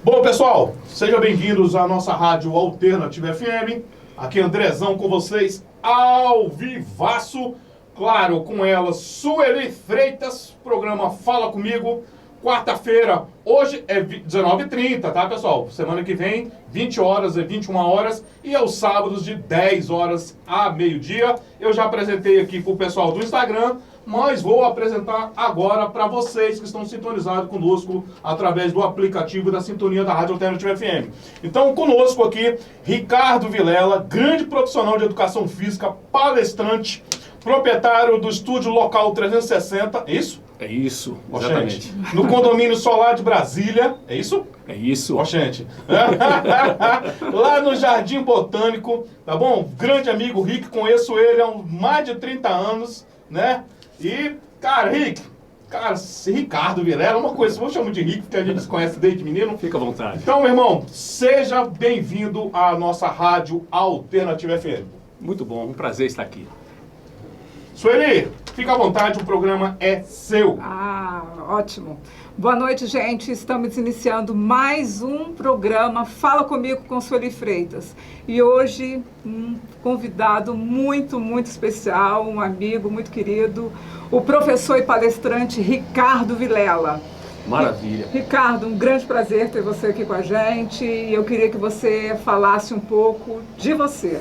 Bom, pessoal, sejam bem-vindos à nossa rádio Alternativa FM. Aqui é Andrezão com vocês, ao vivaço. Claro, com ela, Sueli Freitas, programa Fala Comigo. Quarta-feira, hoje é 19h30, tá, pessoal? Semana que vem, 20 horas e 21 horas. E aos sábados, de 10 horas a meio-dia. Eu já apresentei aqui pro pessoal do Instagram, mas vou apresentar agora para vocês que estão sintonizados conosco através do aplicativo da sintonia da Rádio Alternativa FM. Então, conosco aqui, Ricardo Vilela, grande profissional de educação física, palestrante, proprietário do estúdio Local 360, é isso? É isso, exatamente. Gente, no condomínio Solar de Brasília, é isso? É isso. Ó, gente. Lá no Jardim Botânico, tá bom? Grande amigo Rick, conheço ele há mais de 30 anos, né? E, cara, Ricardo Vilela, uma coisa, vou chamar de Rick, porque a gente se conhece desde menino. Fica à vontade. Então, meu irmão, seja bem-vindo à nossa rádio Alternativa FM. Muito bom, um prazer estar aqui. Sueli, fica à vontade, o programa é seu. Ótimo. Boa noite, gente. Estamos iniciando mais um programa Fala Comigo com Sueli Freitas. E hoje, um convidado muito especial, um amigo muito querido, o professor e palestrante Ricardo Vilela. Maravilha. Ricardo, um grande prazer ter você aqui com a gente. E eu queria que você falasse um pouco de você.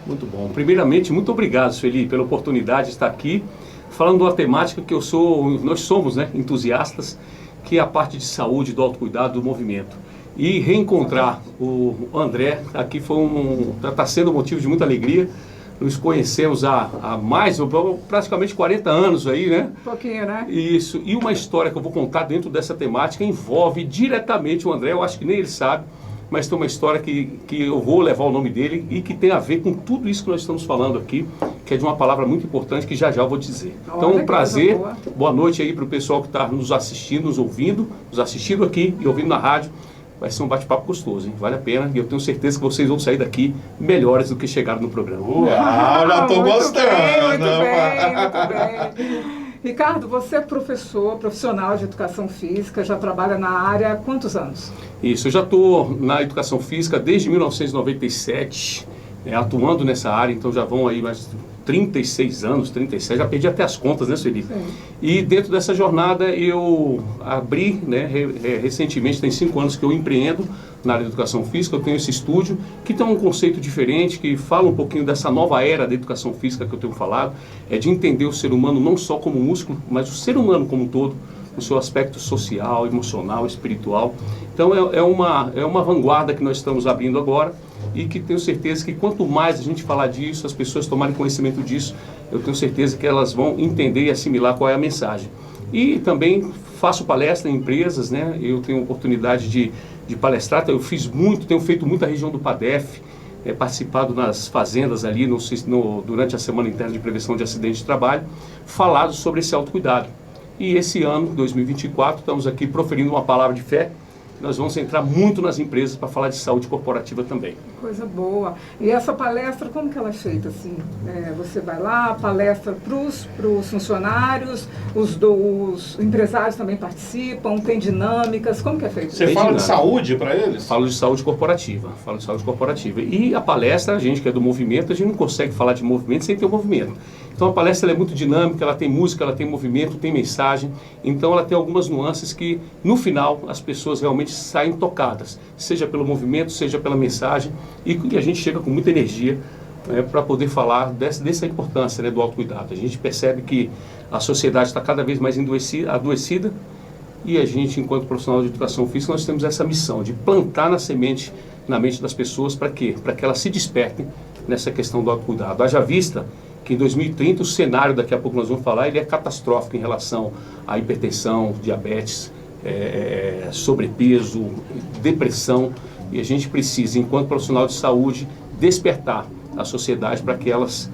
Muito bom. Primeiramente, muito obrigado, Sueli, pela oportunidade de estar aqui, falando de uma temática que nós somos, né, entusiastas, que é a parte de saúde, do autocuidado, do movimento. E reencontrar o André aqui está sendo um motivo de muita alegria. Nos conhecemos há praticamente 40 anos aí, né? Um pouquinho, né? Isso. E uma história que eu vou contar dentro dessa temática envolve diretamente o André, eu acho que nem ele sabe, mas tem uma história que eu vou levar o nome dele e que tem a ver com tudo isso que nós estamos falando aqui, que é de uma palavra muito importante que já eu vou dizer. Então, um prazer, boa noite aí para o pessoal que está nos assistindo, nos ouvindo, nos assistindo aqui e ouvindo na rádio. Vai ser um bate-papo gostoso, hein? Vale a pena e eu tenho certeza que vocês vão sair daqui melhores do que chegaram no programa. Uau, já estou gostando! Muito bem. Ricardo, você é profissional de educação física, já trabalha na área há quantos anos? Isso, eu já estou na educação física desde 1997, atuando nessa área, então já vão aí mais 36 anos, 37, já perdi até as contas, né, Sueli? E dentro dessa jornada eu abri, né, recentemente, tem 5 anos que eu empreendo na área de educação física, eu tenho esse estúdio que tem um conceito diferente, que fala um pouquinho dessa nova era da educação física que eu tenho falado, é de entender o ser humano não só como músculo, mas o ser humano como um todo, no seu aspecto social, emocional, espiritual. Então é uma vanguarda que nós estamos abrindo agora e que tenho certeza que quanto mais a gente falar disso, as pessoas tomarem conhecimento disso, eu tenho certeza que elas vão entender e assimilar qual é a mensagem. E também faço palestra em empresas, né? Eu tenho oportunidade de palestrar, tenho feito muita região do PADEF, participado nas fazendas ali durante a Semana Interna de Prevenção de Acidentes de Trabalho, falado sobre esse autocuidado. E esse ano, 2024, estamos aqui proferindo uma palavra de fé. Nós vamos entrar muito nas empresas para falar de saúde corporativa também. Coisa boa. E essa palestra, como que ela é feita assim? Você vai lá, palestra para os funcionários, os empresários também participam, tem dinâmicas, como que é feito? Você fala de saúde para eles? Falo de saúde corporativa, E a palestra, a gente que é do movimento, a gente não consegue falar de movimento sem ter o movimento. Então a palestra é muito dinâmica, ela tem música, ela tem movimento, tem mensagem, então ela tem algumas nuances que no final as pessoas realmente saem tocadas, seja pelo movimento, seja pela mensagem, e que a gente chega com muita energia para poder falar dessa importância, né, do autocuidado. A gente percebe que a sociedade está cada vez mais adoecida e a gente, enquanto profissional de educação física, nós temos essa missão de plantar na mente das pessoas, para quê? Para que elas se despertem nessa questão do autocuidado. Haja vista que em 2030 o cenário, daqui a pouco nós vamos falar, ele é catastrófico em relação à hipertensão, diabetes, sobrepeso, depressão, e a gente precisa, enquanto profissional de saúde, despertar a sociedade para que elas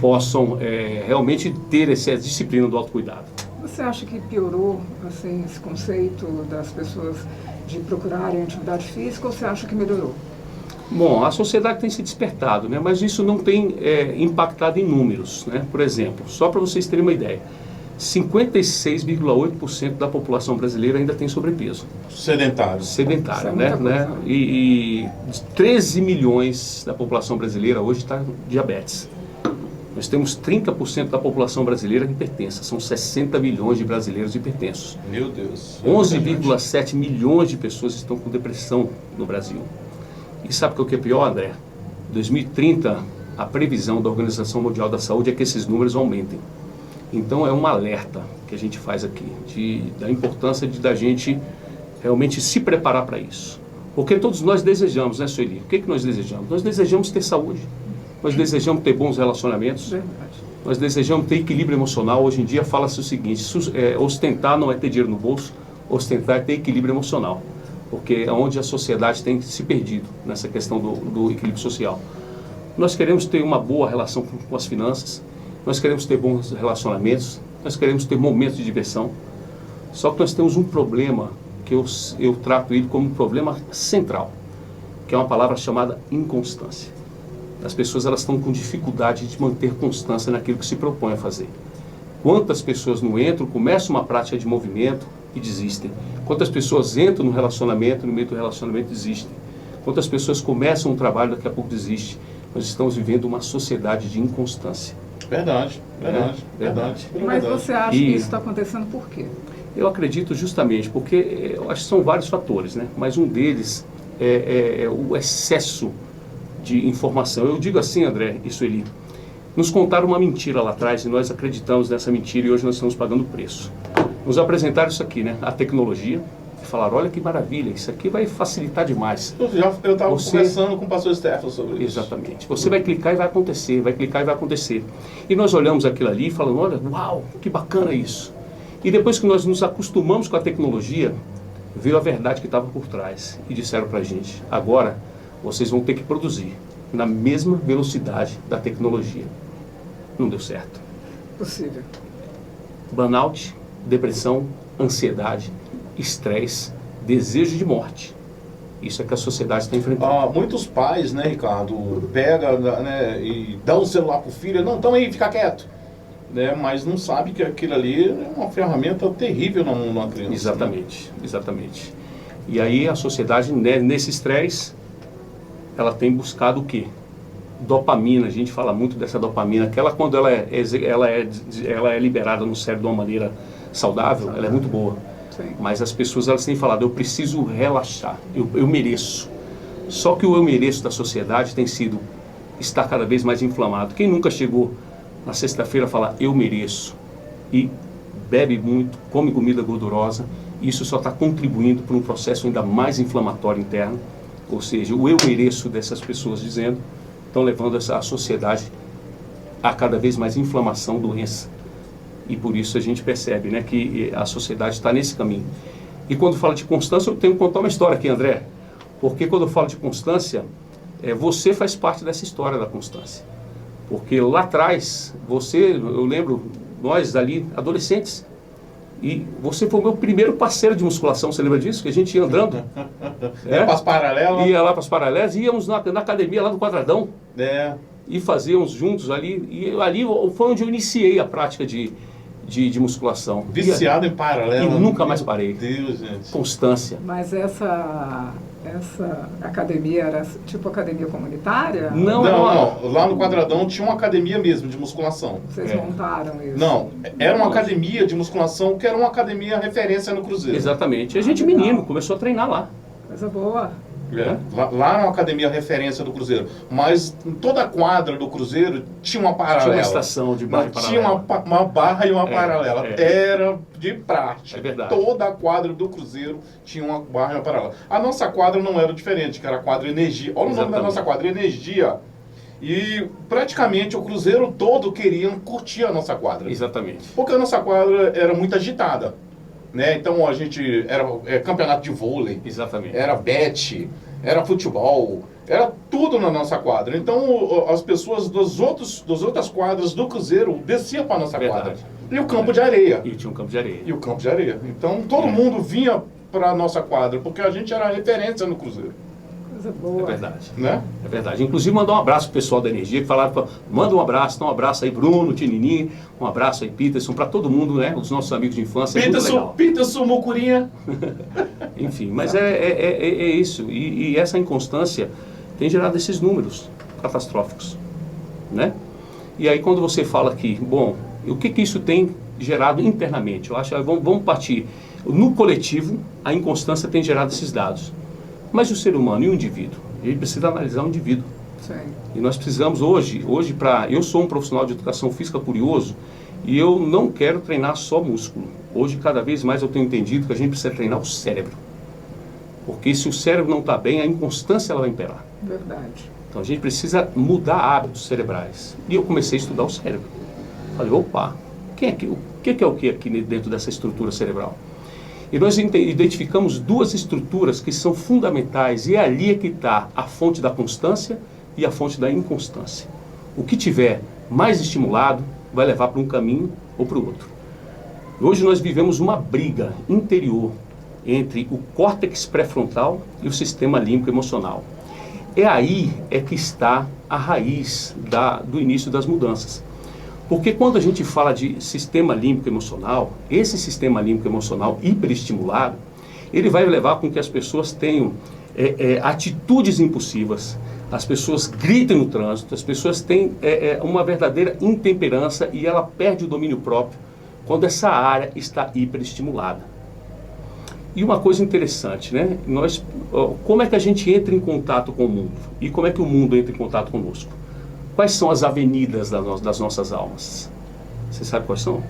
possam realmente ter essa disciplina do autocuidado. Você acha que piorou assim, esse conceito das pessoas de procurarem atividade física, ou você acha que melhorou? Bom, a sociedade tem se despertado, né? Mas isso não tem impactado em números, né? Por exemplo, só para vocês terem uma ideia, 56,8% da população brasileira ainda tem sobrepeso. Sedentário. Sedentária, Isso é né? muita E 13 milhões da população brasileira hoje está com diabetes. Nós temos 30% da população brasileira hipertensa, são 60 milhões de brasileiros hipertensos. Meu Deus. 11,7 milhões de pessoas estão com depressão no Brasil. E sabe o que é pior, André? 2030, a previsão da Organização Mundial da Saúde é que esses números aumentem. Então é um alerta que a gente faz aqui, da importância da gente realmente se preparar para isso. Porque todos nós desejamos, né, Sueli? O que nós desejamos? Nós desejamos ter saúde, nós desejamos ter bons relacionamentos, Verdade. nós desejamos ter equilíbrio emocional. Hoje em dia fala-se o seguinte, ostentar não é ter dinheiro no bolso, ostentar é ter equilíbrio emocional. Porque é onde a sociedade tem se perdido nessa questão do equilíbrio social. Nós queremos ter uma boa relação com as finanças, nós queremos ter bons relacionamentos, nós queremos ter momentos de diversão. Só que nós temos um problema, que eu trato ele como um problema central, que é uma palavra chamada inconstância. As pessoas elas estão com dificuldade de manter constância naquilo que se propõe a fazer. Quantas pessoas não entram, começam uma prática de movimento e desistem? Quantas pessoas entram no relacionamento, no meio do relacionamento desistem? Quantas pessoas começam um trabalho e daqui a pouco desistem? Nós estamos vivendo uma sociedade de inconstância. Verdade. Verdade. Mas você acha que isso está acontecendo por quê? Eu acredito justamente porque eu acho que são vários fatores, né? Mas um deles é o excesso de informação. Eu digo assim, André e Sueli, nos contaram uma mentira lá atrás e nós acreditamos nessa mentira e hoje nós estamos pagando o preço. Nos apresentaram isso aqui, né? A tecnologia, e falaram, olha que maravilha, isso aqui vai facilitar demais. Eu estava conversando com o pastor Stefano sobre isso. Exatamente. Você vai clicar e vai acontecer, vai clicar e vai acontecer. E nós olhamos aquilo ali e falamos, olha, uau, que bacana isso. E depois que nós nos acostumamos com a tecnologia, veio a verdade que estava por trás e disseram pra gente, agora vocês vão ter que produzir na mesma velocidade da tecnologia. Não deu certo. Possível. Burnout, depressão, ansiedade, estresse, desejo de morte. Isso é que a sociedade está enfrentando. Muitos pais, né, Ricardo, pega, né, e dá um celular pro filho, não, então aí, fica quieto. Né, mas não sabe que aquilo ali é uma ferramenta terrível numa criança. Exatamente, né? Exatamente. E aí a sociedade, né, nesse estresse, ela tem buscado o quê? Dopamina, a gente fala muito dessa dopamina, que ela, quando ela é liberada no cérebro de uma maneira saudável, ela é muito boa. Sim. Mas as pessoas elas têm falado, eu preciso relaxar, eu mereço. Só que o eu mereço da sociedade tem sido, está cada vez mais inflamado. Quem nunca chegou na sexta-feira a falar, eu mereço, e bebe muito, come comida gordurosa, isso só está contribuindo para um processo ainda mais inflamatório interno, ou seja, o eu mereço dessas pessoas dizendo, estão levando a sociedade a cada vez mais inflamação, doença. E por isso a gente percebe, né, que a sociedade está nesse caminho. E quando fala de constância, eu tenho que contar uma história aqui, André. Porque quando eu falo de constância, você faz parte dessa história da constância. Porque lá atrás, eu lembro, nós ali, adolescentes, e você foi o meu primeiro parceiro de musculação, você lembra disso? Que a gente ia andando. Para as paralelas. Ia lá para as paralelas, íamos na academia lá no Quadradão. E fazíamos juntos ali. E ali foi onde eu iniciei a prática de musculação. Viciado em paralelo. E nunca mais parei. Deus, gente. Constância. Mas essa academia era tipo academia comunitária? Não. Lá no Quadradão tinha uma academia mesmo de musculação. Vocês montaram isso? Não, era uma academia de musculação que era uma academia referência no Cruzeiro. Exatamente. A gente menino começou a treinar lá. Coisa boa. Lá era uma academia referência do Cruzeiro. Mas em toda a quadra do Cruzeiro tinha uma paralela. Tinha uma estação de barra e paralela. Tinha uma barra e uma paralela. Era de prática. É verdade. Toda a quadra do Cruzeiro tinha uma barra e uma paralela. A nossa quadra não era diferente, que era a quadra Energia. Olha o nome da nossa quadra, Energia. E praticamente o Cruzeiro todo queria curtir a nossa quadra. Exatamente. Porque a nossa quadra era muito agitada. Né? Então a gente era campeonato de vôlei, exatamente, era bete, era futebol, era tudo na nossa quadra. Então as pessoas das outras quadras do Cruzeiro desciam para a nossa quadra. E o campo de areia. E tinha um campo de areia. E o campo de areia. Então todo mundo vinha para a nossa quadra, porque a gente era referência no Cruzeiro. Coisa boa. É verdade. Né? É verdade. Inclusive, mandar um abraço pro pessoal da Energia, que falaram, manda um abraço aí, Bruno, Tininim, um abraço aí, Peterson, para todo mundo, né? Os nossos amigos de infância. Peterson, Mucurinha. Enfim, mas é isso. E essa inconstância tem gerado esses números catastróficos, né? E aí, quando você fala aqui, bom, o que isso tem gerado internamente? Eu acho, vamos partir. No coletivo, a inconstância tem gerado esses dados. Mas o ser humano e o indivíduo? Ele precisa analisar o indivíduo. Sim. E nós precisamos hoje eu sou um profissional de educação física curioso e eu não quero treinar só músculo. Hoje, cada vez mais eu tenho entendido que a gente precisa treinar o cérebro. Porque se o cérebro não está bem, a inconstância ela vai imperar. Verdade. Então a gente precisa mudar hábitos cerebrais. E eu comecei a estudar o cérebro. Falei, opa, o que é o que aqui dentro dessa estrutura cerebral? E nós identificamos duas estruturas que são fundamentais e é ali que está a fonte da constância e a fonte da inconstância. O que tiver mais estimulado vai levar para um caminho ou para o outro. Hoje nós vivemos uma briga interior entre o córtex pré-frontal e o sistema límbico emocional. É aí que está a raiz do início das mudanças. Porque quando a gente fala de sistema límbico emocional, esse sistema límbico emocional hiperestimulado, ele vai levar com que as pessoas tenham atitudes impulsivas, as pessoas gritem no trânsito, as pessoas têm uma verdadeira intemperança e ela perde o domínio próprio quando essa área está hiperestimulada. E uma coisa interessante, né? Como é que a gente entra em contato com o mundo? E como é que o mundo entra em contato conosco? Quais são as avenidas das nossas almas? Você sabe quais são?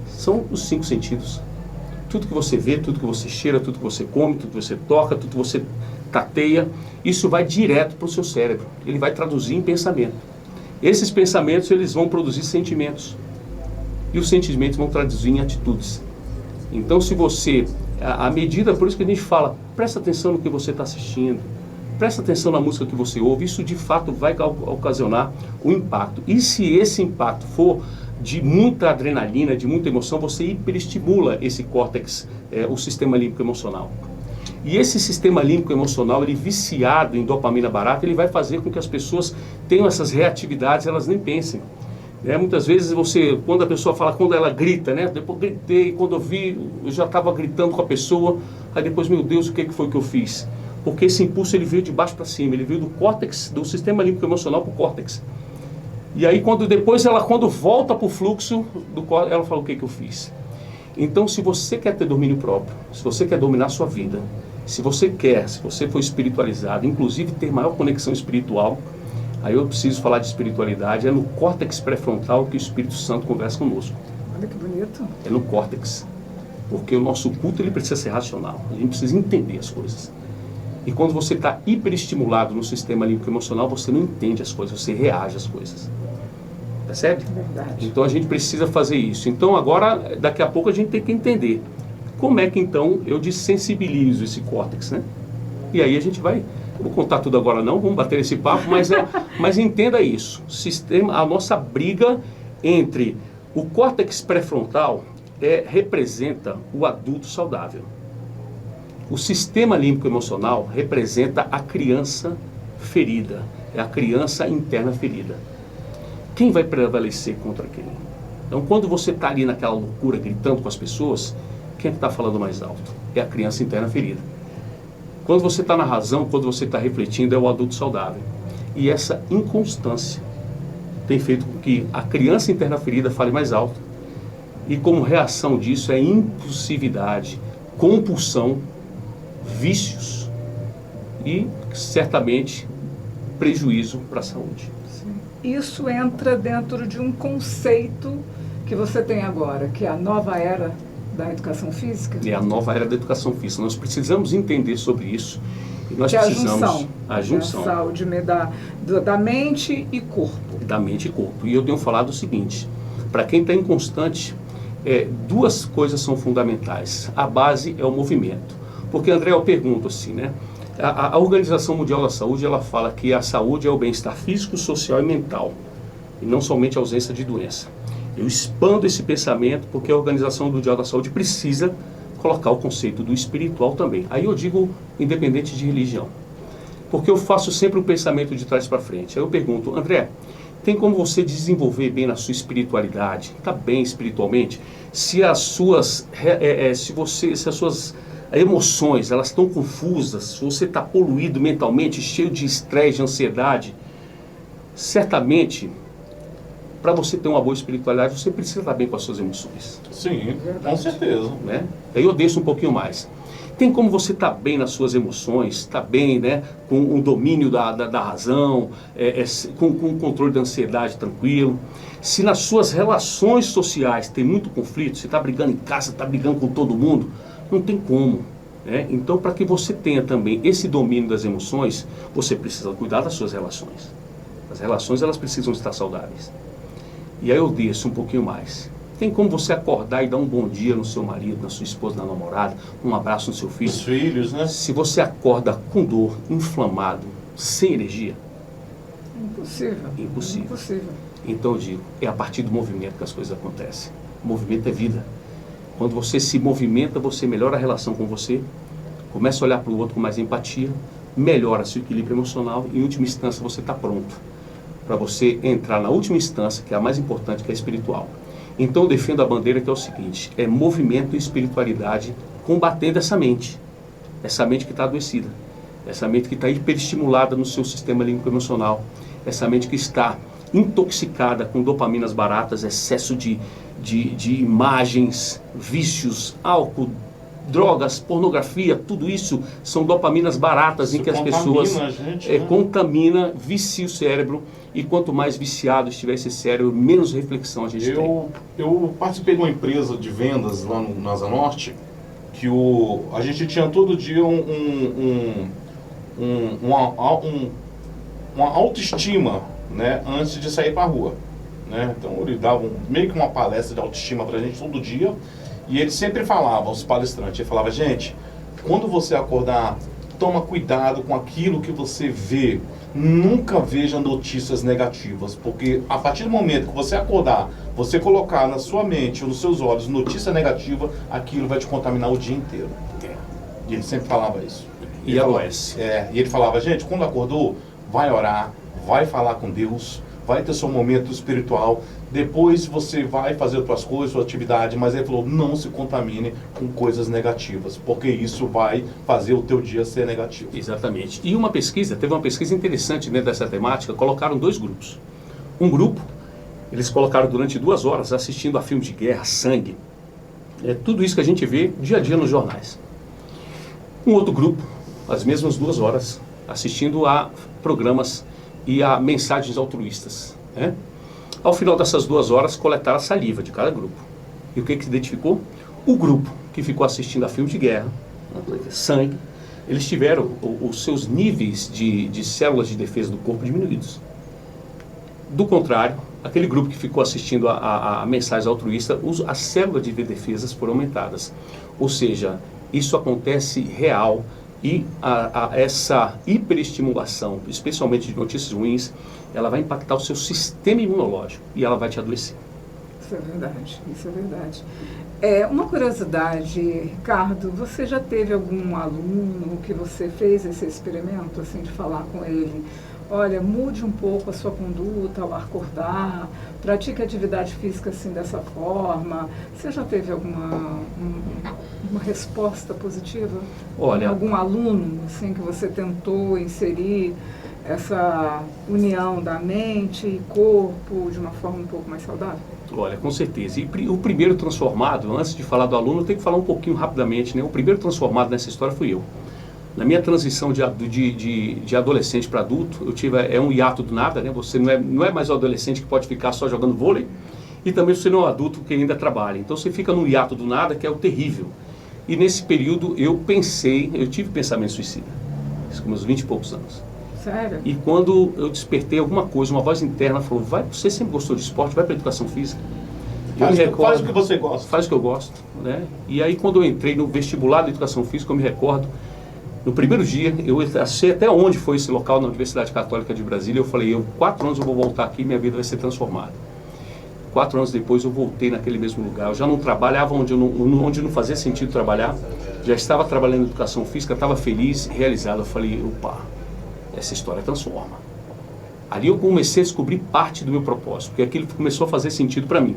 São os 5 sentidos. Tudo que você vê, tudo que você cheira, tudo que você come, tudo que você toca, tudo que você tateia, isso vai direto para o seu cérebro. Ele vai traduzir em pensamento. Esses pensamentos, eles vão produzir sentimentos. E os sentimentos vão traduzir em atitudes. Então, se você... À medida, por isso que a gente fala, presta atenção no que você está assistindo. Presta atenção na música que você ouve, isso de fato vai ocasionar um impacto. E se esse impacto for de muita adrenalina, de muita emoção, você hiperestimula esse córtex, o sistema límbico emocional. E esse sistema límbico emocional, ele viciado em dopamina barata, ele vai fazer com que as pessoas tenham essas reatividades, elas nem pensem. Muitas vezes quando a pessoa fala, quando ela grita, né? Depois gritei, quando eu já estava gritando com a pessoa, aí depois, meu Deus, o que foi que eu fiz? Porque esse impulso ele veio de baixo para cima, ele veio do córtex, do sistema límbico emocional para o córtex. E aí quando volta para o fluxo do córtex, ela fala, o que eu fiz? Então, se você quer ter domínio próprio, se você quer dominar a sua vida, se você for espiritualizado, inclusive ter maior conexão espiritual, aí eu preciso falar de espiritualidade, é no córtex pré-frontal que o Espírito Santo conversa conosco. Olha que bonito. É no córtex. Porque o nosso culto ele precisa ser racional, a gente precisa entender as coisas. E quando você está hiperestimulado no sistema límbico emocional, você não entende as coisas, você reage às coisas. Percebe? Verdade. Então a gente precisa fazer isso. Então agora, daqui a pouco a gente tem que entender como é que então eu desensibilizo esse córtex, né? E aí a gente vai, não vou contar tudo agora não, vamos bater esse papo, mas entenda isso. A nossa briga entre o córtex pré-frontal representa o adulto saudável. O sistema límbico emocional representa a criança ferida, é a criança interna ferida. Quem vai prevalecer contra quem? Então, quando você está ali naquela loucura, gritando com as pessoas, quem é que está falando mais alto? É a criança interna ferida. Quando você está na razão, quando você está refletindo, é o adulto saudável. E essa inconstância tem feito com que a criança interna ferida fale mais alto. E como reação disso é impulsividade, compulsão, vícios e certamente prejuízo para a saúde. Sim. Isso entra dentro de um conceito que você tem agora, que é a nova era da educação física? É a nova era da educação física. Nós precisamos entender sobre isso. E nós que precisamos... a junção. A saúde da mente e corpo. Da mente e corpo. E eu tenho falado o seguinte, para quem está inconstante, duas coisas são fundamentais. A base é o movimento. Porque, André, eu pergunto assim, né? A Organização Mundial da Saúde, ela fala que a saúde é o bem-estar físico, social e mental, e não somente a ausência de doença. Eu expando esse pensamento porque a Organização Mundial da Saúde precisa colocar o conceito do espiritual também. Aí eu digo independente de religião. Porque eu faço sempre o pensamento de trás para frente. Aí eu pergunto, André, tem como você desenvolver bem na sua espiritualidade, está bem espiritualmente, se as suas, se as suas emoções elas estão confusas, se você está poluído mentalmente, cheio de estresse, de ansiedade, certamente, para você ter uma boa espiritualidade, você precisa estar bem com as suas emoções. Sim, com certeza. Né? Aí eu desço um pouquinho mais. Tem como você estar bem nas suas emoções, estar bem, né, com o domínio da razão, com o controle da ansiedade tranquilo. Se nas suas relações sociais tem muito conflito, você está brigando em casa, está brigando com todo mundo, não tem como. Né? Então, para que você tenha também esse domínio das emoções, você precisa cuidar das suas relações. As relações, elas precisam estar saudáveis. E aí eu desço um pouquinho mais. Tem como você acordar e dar um bom dia no seu marido, na sua esposa, na namorada, um abraço no seu filho? Os filhos, né? Se você acorda com dor, inflamado, sem energia? Impossível. Impossível. Impossível. Então eu digo, é a partir do movimento que as coisas acontecem. O movimento é vida. Quando você se movimenta, você melhora a relação com você, começa a olhar para o outro com mais empatia, melhora seu equilíbrio emocional e, em última instância, você está pronto para você entrar na última instância, que é a mais importante, que é a espiritual. Então eu defendo a bandeira que é o seguinte, é movimento e espiritualidade combatendo essa mente que está adoecida, essa mente que está hiperestimulada no seu sistema límbico emocional, essa mente que está intoxicada com dopaminas baratas, excesso de imagens, vícios, álcool, drogas, pornografia, tudo isso são dopaminas baratas Isso em que as pessoas né? contamina, vicia o cérebro, e quanto mais viciado estiver esse cérebro, menos reflexão a gente tem. Eu participei de uma empresa de vendas lá no Asa Norte, que a gente tinha todo dia uma autoestima, né, antes de sair para a rua. Né? Então ele dava meio que uma palestra de autoestima para a gente todo dia, e ele sempre falava, os palestrantes, ele falava, gente, quando você acordar, toma cuidado com aquilo que você vê, nunca veja notícias negativas, porque a partir do momento que você acordar, você colocar na sua mente ou nos seus olhos notícia negativa, aquilo vai te contaminar o dia inteiro. E ele sempre falava isso. E adoece. E ele falava, gente, quando acordou, vai orar, vai falar com Deus, vai ter seu momento espiritual, depois você vai fazer outras coisas, sua atividade, mas ele falou, não se contamine com coisas negativas, porque isso vai fazer o teu dia ser negativo. Exatamente. E teve uma pesquisa interessante, né, dessa temática, colocaram 2 grupos. Um grupo, eles colocaram durante 2 horas assistindo a filmes de guerra, sangue, tudo isso que a gente vê dia a dia nos jornais. Um outro grupo, as mesmas 2 horas, assistindo a programas e a mensagens altruístas. Né? Ao final dessas 2 horas, coletaram a saliva de cada grupo. E o que se identificou? O grupo que ficou assistindo a filmes de guerra, sangue, eles tiveram os seus níveis de células de defesa do corpo diminuídos. Do contrário, aquele grupo que ficou assistindo a mensagens altruístas, as células de defesas foram aumentadas. Ou seja, isso acontece real. E essa hiperestimulação, especialmente de notícias ruins, ela vai impactar o seu sistema imunológico e ela vai te adoecer. Isso é verdade, isso é verdade. Uma curiosidade, Ricardo, você já teve algum aluno que você fez esse experimento, assim, de falar com ele, olha, mude um pouco a sua conduta ao acordar, pratique atividade física assim dessa forma? Você já teve alguma uma resposta positiva? Olha, algum aluno assim que você tentou inserir essa união da mente e corpo de uma forma um pouco mais saudável? Olha, com certeza. E o primeiro transformado, antes de falar do aluno, eu tenho que falar um pouquinho rapidamente, né? O primeiro transformado nessa história fui eu. Na minha transição de adolescente para adulto, eu tive um hiato do nada, né? Você não é mais o adolescente que pode ficar só jogando vôlei, e também você não é um adulto que ainda trabalha. Então você fica num hiato do nada, que é o terrível. E nesse período eu tive pensamento suicida, com meus 20 e poucos anos. Sério? E quando eu despertei alguma coisa, uma voz interna falou, você sempre gostou de esporte, vai para educação física. Faz o que você gosta. Faz o que eu gosto, né? E aí quando eu entrei no vestibular de educação física, eu me recordo, no primeiro dia, eu sei até onde foi esse local na Universidade Católica de Brasília, eu falei, 4 anos eu vou voltar aqui e minha vida vai ser transformada. 4 anos depois eu voltei naquele mesmo lugar, eu já não trabalhava onde não fazia sentido trabalhar, já estava trabalhando em educação física, estava feliz, realizado. Eu falei, opa, essa história transforma. Ali eu comecei a descobrir parte do meu propósito, porque aquilo começou a fazer sentido para mim.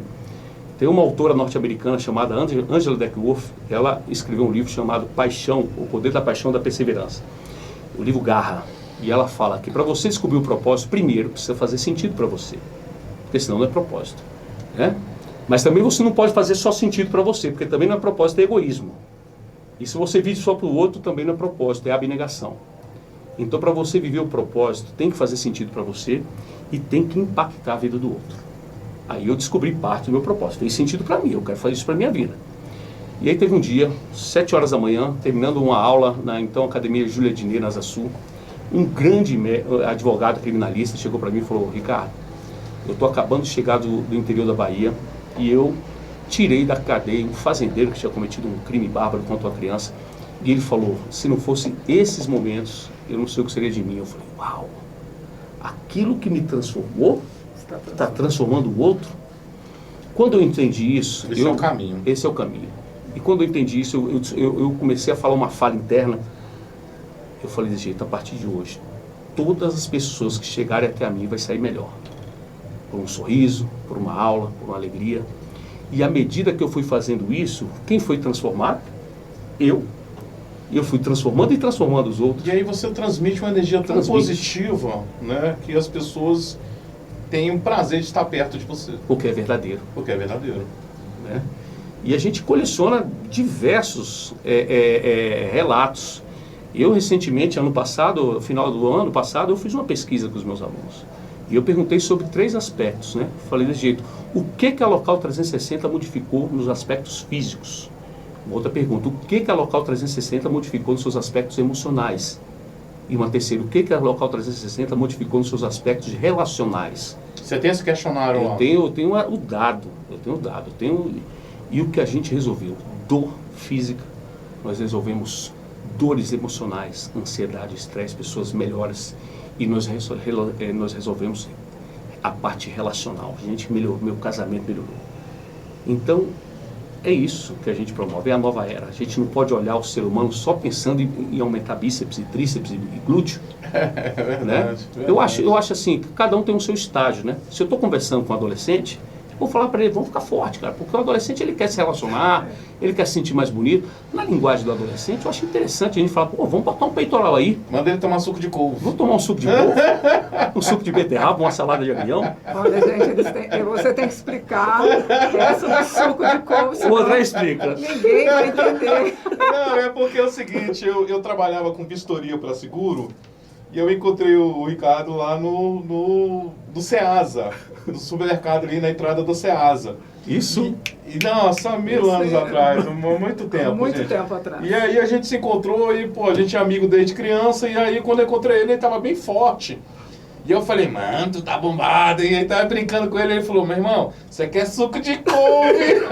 Tem uma autora norte-americana chamada Angela Duckworth, ela escreveu um livro chamado Paixão, O Poder da Paixão e da Perseverança. O livro Garra. E ela fala que para você descobrir o propósito, primeiro precisa fazer sentido para você, porque senão não é propósito, né? Mas também você não pode fazer só sentido para você, porque também não é propósito, é egoísmo. E se você vive só para o outro, também não é propósito, é abnegação. Então, para você viver o propósito, tem que fazer sentido para você e tem que impactar a vida do outro. Aí eu descobri parte do meu propósito. Fez sentido para mim, eu quero fazer isso para a minha vida. E aí teve um dia, 7 horas da manhã, terminando uma aula na então Academia Júlia Diné, na Asa Sul, um grande advogado criminalista chegou para mim e falou: Ricardo, eu estou acabando de chegar do interior da Bahia e eu tirei da cadeia um fazendeiro que tinha cometido um crime bárbaro contra uma criança. E ele falou: se não fosse esses momentos, eu não sei o que seria de mim. Eu falei: uau, aquilo que me transformou está transformando o outro. Quando eu entendi isso... Esse é o caminho. Esse é o caminho. E quando eu entendi isso, eu comecei a falar uma fala interna. Eu falei desse jeito: a partir de hoje, todas as pessoas que chegarem até a mim vai sair melhor. Por um sorriso, por uma aula, por uma alegria. E à medida que eu fui fazendo isso, quem foi transformado? Eu. E eu fui transformando e transformando os outros. E aí você transmite uma energia tão positiva, né, que as pessoas têm o prazer de estar perto de você. Porque é verdadeiro. Porque é verdadeiro. Né? E a gente coleciona diversos relatos. Eu recentemente, ano passado, final do ano passado, eu fiz uma pesquisa com os meus alunos. E eu perguntei sobre 3 aspectos, né? Falei desse jeito: o que a Local 360 modificou nos aspectos físicos? Uma outra pergunta: o que a Local 360 modificou nos seus aspectos emocionais? E uma terceira: o que a Local 360 modificou nos seus aspectos relacionais? Você tem esse questionário lá? Eu tenho o dado. E o que a gente resolveu? Dor física, nós resolvemos dores emocionais, ansiedade, estresse, pessoas melhores. E nós resolvemos a parte relacional. A gente melhorou, meu casamento melhorou. Então, é isso que a gente promove, é a nova era. A gente não pode olhar o ser humano só pensando em aumentar bíceps, e tríceps e glúteo. É verdade, Né? verdade. Eu acho assim, que cada um tem o seu estágio, né? Se eu estou conversando com um adolescente, eu vou falar para ele: vamos ficar forte, cara, porque o adolescente, ele quer se relacionar, ele quer se sentir mais bonito. Na linguagem do adolescente, eu acho interessante a gente falar: pô, vamos botar um peitoral aí. Manda ele tomar suco de couve. Vamos tomar um suco de couve, um suco de beterraba, uma salada de agrião. Olha, gente, você tem que explicar essa do suco de couve. O André explica. Ninguém vai entender. Não, é porque é o seguinte, eu trabalhava com vistoria para seguro e eu encontrei o Ricardo lá no Ceasa, no supermercado ali na entrada do Ceasa. Isso? E nossa, 1000 anos atrás, muito tempo. Muito gente. tempo atrás. E aí a gente se encontrou e, pô, a gente é amigo desde criança, e aí quando eu encontrei ele tava bem forte. E eu falei: mano, tu tá bombado. E aí tava brincando com ele, ele falou: meu irmão, você quer suco de couve?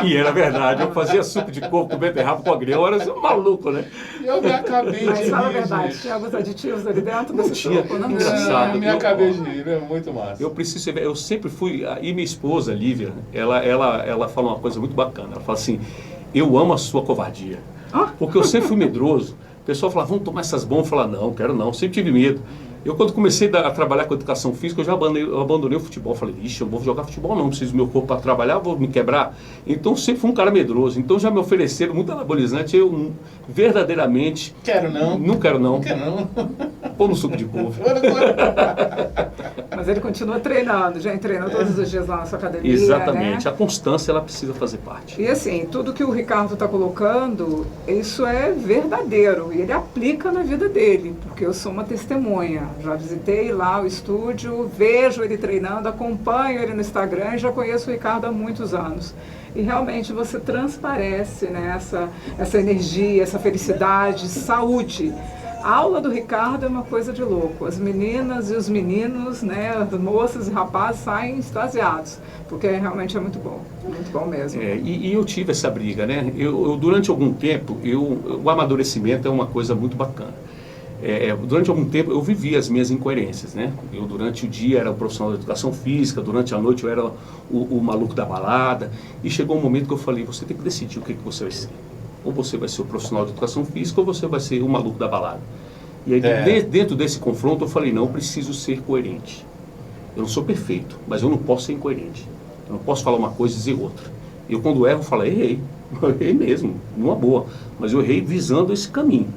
E era verdade, eu fazia suco de couve com beterraba com agrião, eu era maluco, né? E eu me acabei de Mas rir, fala a verdade, gente. tinha alguns aditivos ali dentro Não desse tinha. suco? Não Engraçado. Eu me acabei de rir, é muito massa. Eu sempre fui, e minha esposa, Lívia, ela fala uma coisa muito bacana, ela fala assim: eu amo a sua covardia, porque eu sempre fui medroso. O pessoal falava: vamos tomar essas bombas. Eu falava: não, quero não, sempre tive medo. Eu, quando comecei a trabalhar com educação física, eu já abandonei o futebol. Falei: ixi, eu não vou jogar futebol não, preciso do meu corpo para trabalhar, vou me quebrar. Então, sempre fui um cara medroso. Então, já me ofereceram muito anabolizante. Eu, verdadeiramente... Quero não. Não quero não. Não quero não. Pô no suco de couve. Mas ele continua treinando, já treina todos os dias lá na sua academia. Exatamente. Né? A constância, ela precisa fazer parte. E assim, tudo que o Ricardo está colocando, isso é verdadeiro. E ele aplica na vida dele, porque eu sou uma testemunha. Já visitei lá o estúdio, vejo ele treinando, acompanho ele no Instagram e já conheço o Ricardo há muitos anos. E realmente você transparece, né, essa energia, essa felicidade, saúde. A aula do Ricardo é uma coisa de louco. As meninas e os meninos, né, as moças e rapazes saem extasiados, porque realmente é muito bom mesmo. E eu tive essa briga, né? Eu durante algum tempo, o amadurecimento é uma coisa muito bacana. Durante algum tempo eu vivi as minhas incoerências, né? Eu durante o dia era o profissional da educação física, durante a noite eu era o maluco da balada, e chegou um momento que eu falei: você tem que decidir o que você vai ser. Ou você vai ser o profissional de educação física, ou você vai ser o maluco da balada. E aí, dentro desse confronto, eu falei, não, eu preciso ser coerente. Eu não sou perfeito, mas eu não posso ser incoerente. Eu não posso falar uma coisa e dizer outra. Eu, quando erro, falo, errei. Eu errei mesmo, numa boa. Mas eu errei visando esse caminho.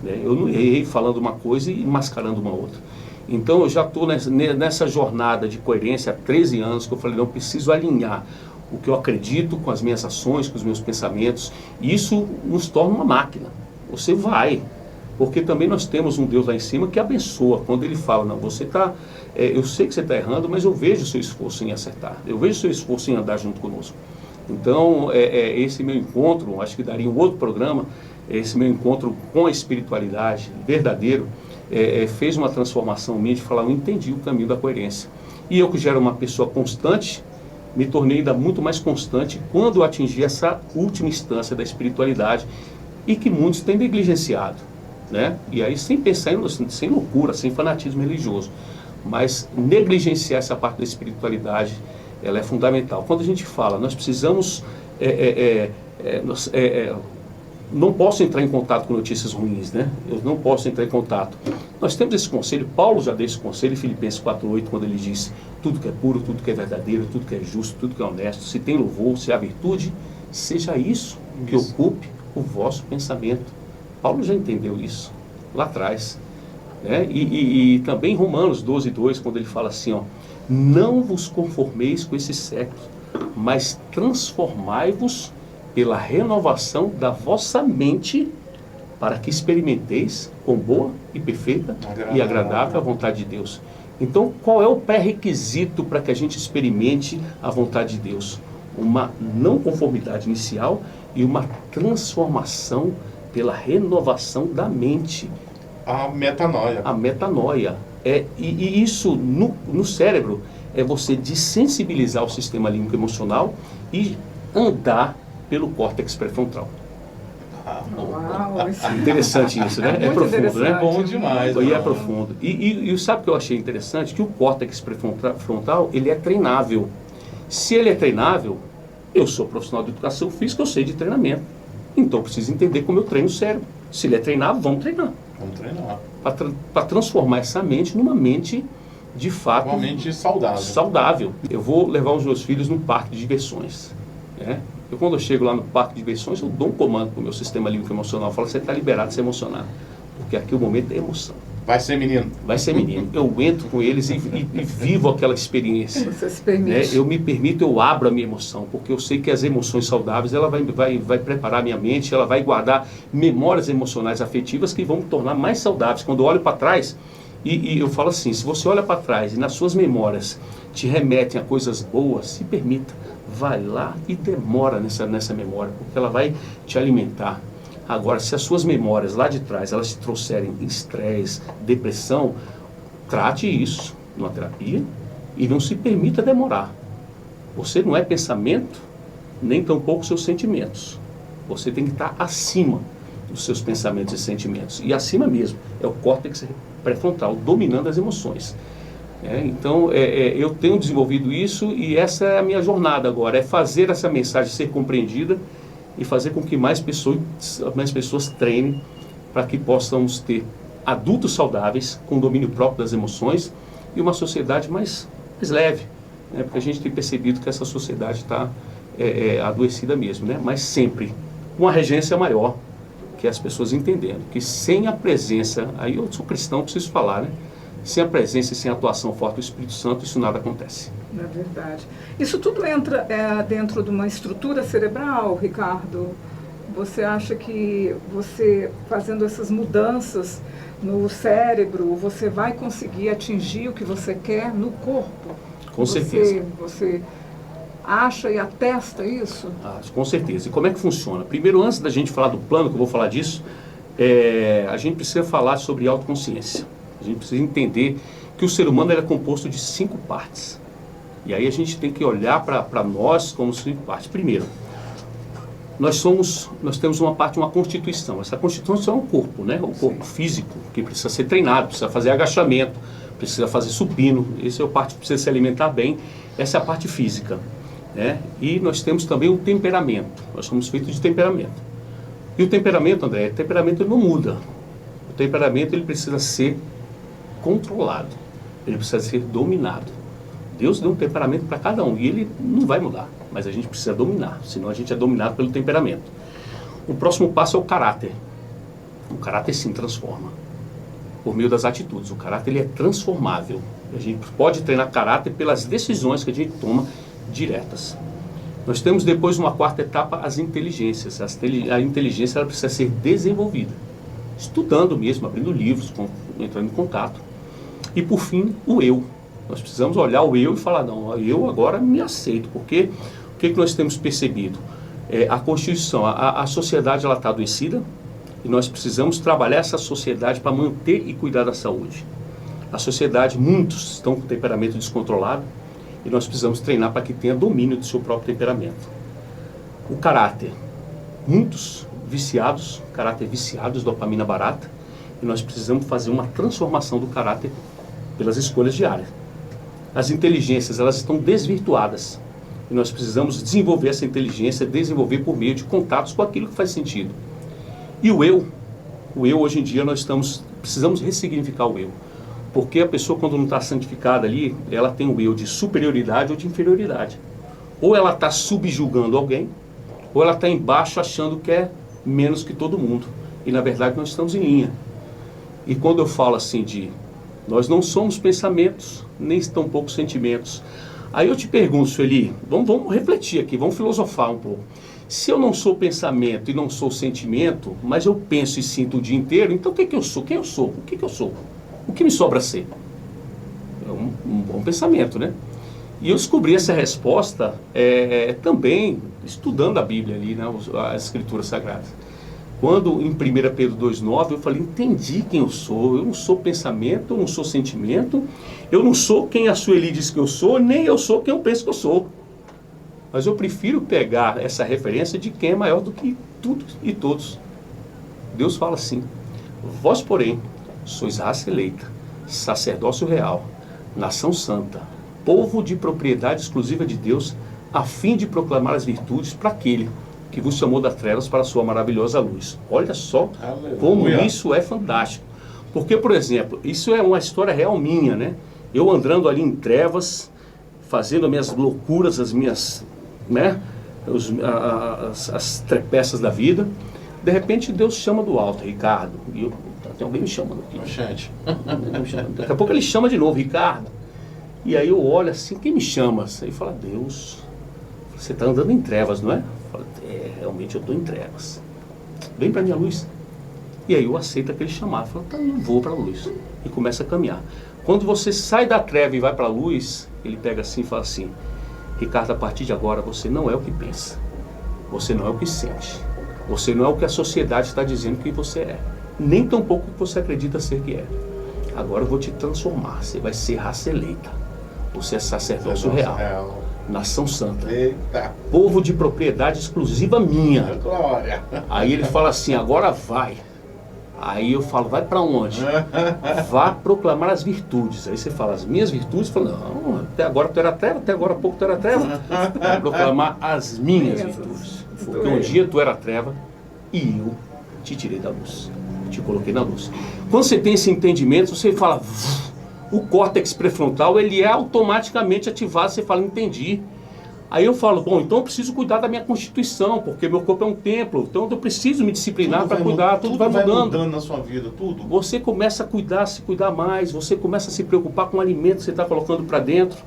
Né? Eu não errei falando uma coisa e mascarando uma outra. Então, eu já estou nessa jornada de coerência há 13 anos, que eu falei, não, eu preciso alinhar o que eu acredito com as minhas ações, com os meus pensamentos. E isso nos torna uma máquina. Você vai. Porque também nós temos um Deus lá em cima que abençoa. Quando Ele fala, não, você está... eu sei que você está errando, mas eu vejo o seu esforço em acertar. Eu vejo o seu esforço em andar junto conosco. Então, esse meu encontro, acho que daria um outro programa, esse meu encontro com a espiritualidade verdadeiro, fez uma transformação minha de falar, eu entendi o caminho da coerência. E eu, que já era uma pessoa constante, me tornei ainda muito mais constante quando eu atingi essa última instância da espiritualidade e que muitos têm negligenciado, né? E aí sem pensar sem loucura, sem fanatismo religioso, mas negligenciar essa parte da espiritualidade, ela é fundamental. Quando a gente fala, nós precisamos... não posso entrar em contato com notícias ruins, né? Eu não posso entrar em contato. Nós temos esse conselho, Paulo já deu esse conselho em Filipenses 4:8, quando ele diz, tudo que é puro, tudo que é verdadeiro, tudo que é justo, tudo que é honesto, se tem louvor, se há virtude, seja isso que ocupe o vosso pensamento. Paulo já entendeu isso lá atrás. Né? E também em Romanos 12:2, quando ele fala assim, ó, não vos conformeis com esse século, mas transformai-vos pela renovação da vossa mente, para que experimenteis com boa e perfeita e agradável a vontade de Deus. Então, qual é o pré-requisito para que a gente experimente a vontade de Deus? Uma não conformidade inicial e uma transformação pela renovação da mente. A metanoia. A metanoia. E isso no cérebro é você desensibilizar o sistema límbico emocional e andar pelo córtex pré-frontal. Uau, Interessante isso, né? É profundo, né? É bom demais. E é profundo. E sabe o que eu achei interessante? Que o córtex pré-frontal, ele é treinável. Se ele é treinável, eu sou profissional de educação física, eu sei de treinamento. Então eu preciso entender como eu treino o cérebro. Se ele é treinável, vamos treinar. Vamos treinar. Para transformar essa mente numa mente, de fato... Uma mente saudável. Saudável. Eu vou levar os meus filhos num parque de diversões. Né? Quando eu chego lá no parque de diversões, eu dou um comando para o meu sistema límbico emocional. Eu falo, você está liberado de se emocionar. Porque aqui o momento é emoção. Vai ser menino. Vai ser menino. Eu entro com eles e vivo aquela experiência. Você se permite. Né? Eu me permito, eu abro a minha emoção, porque eu sei que as emoções saudáveis, ela vai preparar a minha mente, ela vai guardar memórias emocionais afetivas que vão me tornar mais saudáveis. Quando eu olho para trás, e eu falo assim, se você olha para trás e nas suas memórias te remetem a coisas boas, se permita, vai lá e demora nessa memória, porque ela vai te alimentar. Agora, se as suas memórias lá de trás, elas te trouxerem estresse, depressão, trate isso numa terapia e não se permita demorar. Você não é pensamento, nem tampouco seus sentimentos. Você tem que estar acima dos seus pensamentos e sentimentos. E acima mesmo, é o córtex pré-frontal, dominando as emoções. Então, eu tenho desenvolvido isso e essa é a minha jornada agora, é fazer essa mensagem ser compreendida e fazer com que mais pessoas treinem para que possamos ter adultos saudáveis, com domínio próprio das emoções e uma sociedade mais leve, né? Porque a gente tem percebido que essa sociedade está adoecida mesmo, né? Mas sempre com uma regência maior, que as pessoas entendendo que sem a presença, aí eu sou cristão, preciso falar, né? Sem a presença e sem a atuação forte do Espírito Santo, isso nada acontece. É verdade. Isso tudo entra dentro de uma estrutura cerebral, Ricardo? Você acha que você, fazendo essas mudanças no cérebro, você vai conseguir atingir o que você quer no corpo? Com certeza. Você acha e atesta isso? Com certeza. E como é que funciona? Primeiro, antes da gente falar do plano, que eu vou falar disso, a gente precisa falar sobre autoconsciência. A gente precisa entender que o ser humano é composto de 5 partes. E aí a gente tem que olhar para nós como 5 partes. Primeiro, nós temos uma parte, uma constituição. Essa constituição é um corpo, né? O corpo físico, que precisa ser treinado, precisa fazer agachamento, precisa fazer supino. Essa é a parte que precisa se alimentar bem. Essa é a parte física, né? E nós temos também o temperamento. Nós somos feitos de temperamento. E o temperamento, André, temperamento não muda. O temperamento ele precisa ser controlado, ele precisa ser dominado. Deus deu um temperamento para cada um e ele não vai mudar, mas a gente precisa dominar, senão a gente é dominado pelo temperamento. O próximo passo é o caráter. O caráter sim transforma, por meio das atitudes. O caráter ele é transformável. A gente pode treinar caráter pelas decisões que a gente toma diretas. Nós temos depois uma quarta etapa, as inteligências. A inteligência ela precisa ser desenvolvida, estudando mesmo, abrindo livros, entrando em contato. E por fim, o eu. Nós precisamos olhar o eu e falar, não, eu agora me aceito, porque o que nós temos percebido? A Constituição, a sociedade ela está adoecida e nós precisamos trabalhar essa sociedade para manter e cuidar da saúde. A sociedade, muitos estão com temperamento descontrolado e nós precisamos treinar para que tenha domínio do seu próprio temperamento. O caráter, muitos viciados, caráter viciados, dopamina barata, e nós precisamos fazer uma transformação do caráter pelas escolhas diárias. As inteligências, elas estão desvirtuadas. E nós precisamos desenvolver essa inteligência, desenvolver por meio de contatos com aquilo que faz sentido. E o eu hoje em dia nós precisamos ressignificar o eu. Porque a pessoa quando não está santificada ali, ela tem o eu de superioridade ou de inferioridade. Ou ela está subjugando alguém, ou ela está embaixo achando que é menos que todo mundo. E na verdade nós estamos em linha. E quando eu falo assim nós não somos pensamentos, nem tampouco sentimentos. Aí eu te pergunto, Sueli, vamos refletir aqui, vamos filosofar um pouco. Se eu não sou pensamento e não sou sentimento, mas eu penso e sinto o dia inteiro, então o que eu sou? Quem eu sou? O que eu sou? O que me sobra ser? É um bom pensamento, né? E eu descobri essa resposta também estudando a Bíblia ali, né, as Escrituras Sagradas. Quando em 1 Pedro 2,9 eu falei, entendi quem eu não sou pensamento, eu não sou sentimento, eu não sou quem a Sueli diz que eu sou, nem eu sou quem eu penso que eu sou. Mas eu prefiro pegar essa referência de quem é maior do que tudo e todos. Deus fala assim, vós porém sois raça eleita, sacerdócio real, nação santa, povo de propriedade exclusiva de Deus, a fim de proclamar as virtudes para aquele que vos chamou das trevas para a sua maravilhosa luz. Olha só como isso é fantástico. Porque, por exemplo, isso é uma história real minha, né? Eu andando ali em trevas, fazendo as minhas loucuras, as minhas, né? As trepeças da vida. De repente Deus chama do alto, Ricardo. E tem alguém me chamando aqui. Gente. Daqui a pouco ele chama de novo, Ricardo. E aí eu olho assim, quem me chama? Aí fala, Deus, você está andando em trevas, não é? Eu falo, realmente eu estou em trevas. Vem para minha luz. E aí eu aceito aquele chamado. Falo, tá, eu vou para a luz. E começa a caminhar. Quando você sai da treva e vai para a luz, ele pega assim e fala assim, Ricardo, a partir de agora você não é o que pensa. Você não é o que sente. Você não é o que a sociedade está dizendo que você é. Nem tampouco o que você acredita ser que é. Agora eu vou te transformar. Você vai ser raça eleita. Você é sacerdócio real. Nação santa. Eita. Povo de propriedade exclusiva minha. Glória. Aí ele fala assim, agora vai. Aí eu falo, vai para onde? Vá proclamar as virtudes. Aí você fala, as minhas virtudes? Fala, não, até agora tu era treva, até agora há pouco tu era treva. Vai proclamar as minhas virtudes. Porque um dia tu era treva e eu te tirei da luz. Te coloquei na luz. Quando você tem esse entendimento, você fala, o córtex pré-frontal, ele é automaticamente ativado, você fala, entendi. Aí eu falo, bom, então eu preciso cuidar da minha constituição, porque meu corpo é um templo, então eu preciso me disciplinar para cuidar, tudo vai mudando na sua vida, tudo. Você começa a cuidar, se cuidar mais, você começa a se preocupar com o alimento que você está colocando para dentro,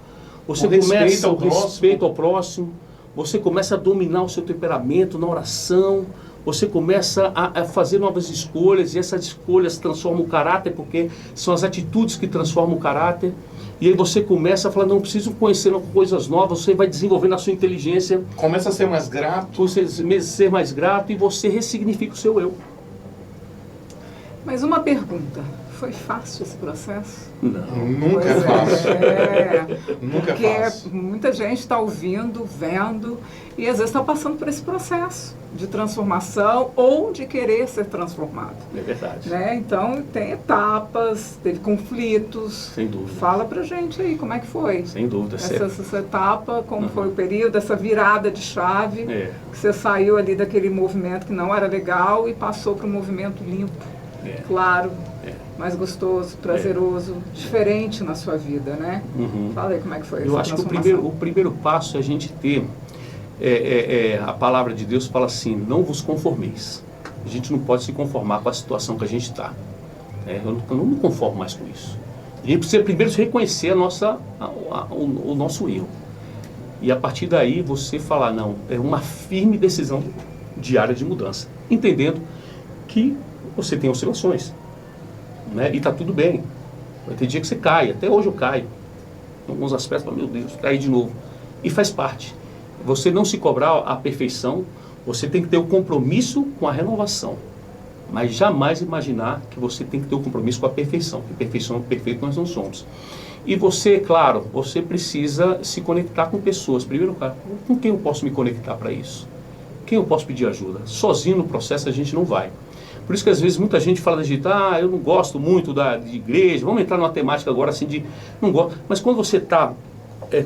você começa o respeito ao próximo, você começa a dominar o seu temperamento na oração, você começa a fazer novas escolhas, e essas escolhas transformam o caráter, porque são as atitudes que transformam o caráter. E aí você começa a falar, não, preciso conhecer coisas novas, você vai desenvolvendo a sua inteligência. Começa a ser mais grato. Você ser mais grato e você ressignifica o seu eu. Mas uma pergunta, foi fácil esse processo? Não. Nunca é fácil. Nunca porque é fácil. Muita gente está ouvindo, vendo, e às vezes está passando por esse processo de transformação ou de querer ser transformado. É verdade. Né? Então, tem etapas, teve conflitos. Sem dúvida. Fala pra gente aí, como é que foi? Sem dúvida. Essa etapa, como foi o período, essa virada de chave, É. que você saiu ali daquele movimento que não era legal e passou para um movimento limpo. claro, mais gostoso, prazeroso, diferente na sua vida, né? Fala aí como é que foi essa Eu acho que o primeiro passo é a gente ter, a palavra de Deus fala assim, não vos conformeis. A gente não pode se conformar com a situação que a gente está. Eu não me conformo mais com isso. A gente precisa primeiro reconhecer o nosso erro. E a partir daí você falar, não, é uma firme decisão diária de mudança. Entendendo que você tem oscilações. Né? E está tudo bem. Vai ter dia que você cai. Até hoje eu caio. Em alguns aspectos, meu Deus, caí de novo. E faz parte. Você não se cobrar a perfeição, você tem que ter o compromisso com a renovação. Mas jamais imaginar que você tem que ter o compromisso com a perfeição. Porque perfeito nós não somos. E você, claro, você precisa se conectar com pessoas. Primeiro, cara, com quem eu posso me conectar para isso? Quem eu posso pedir ajuda? Sozinho no processo a gente não vai. Por isso que às vezes muita gente fala da gente, eu não gosto muito de igreja, vamos entrar numa temática agora assim de, não gosto. Mas quando você está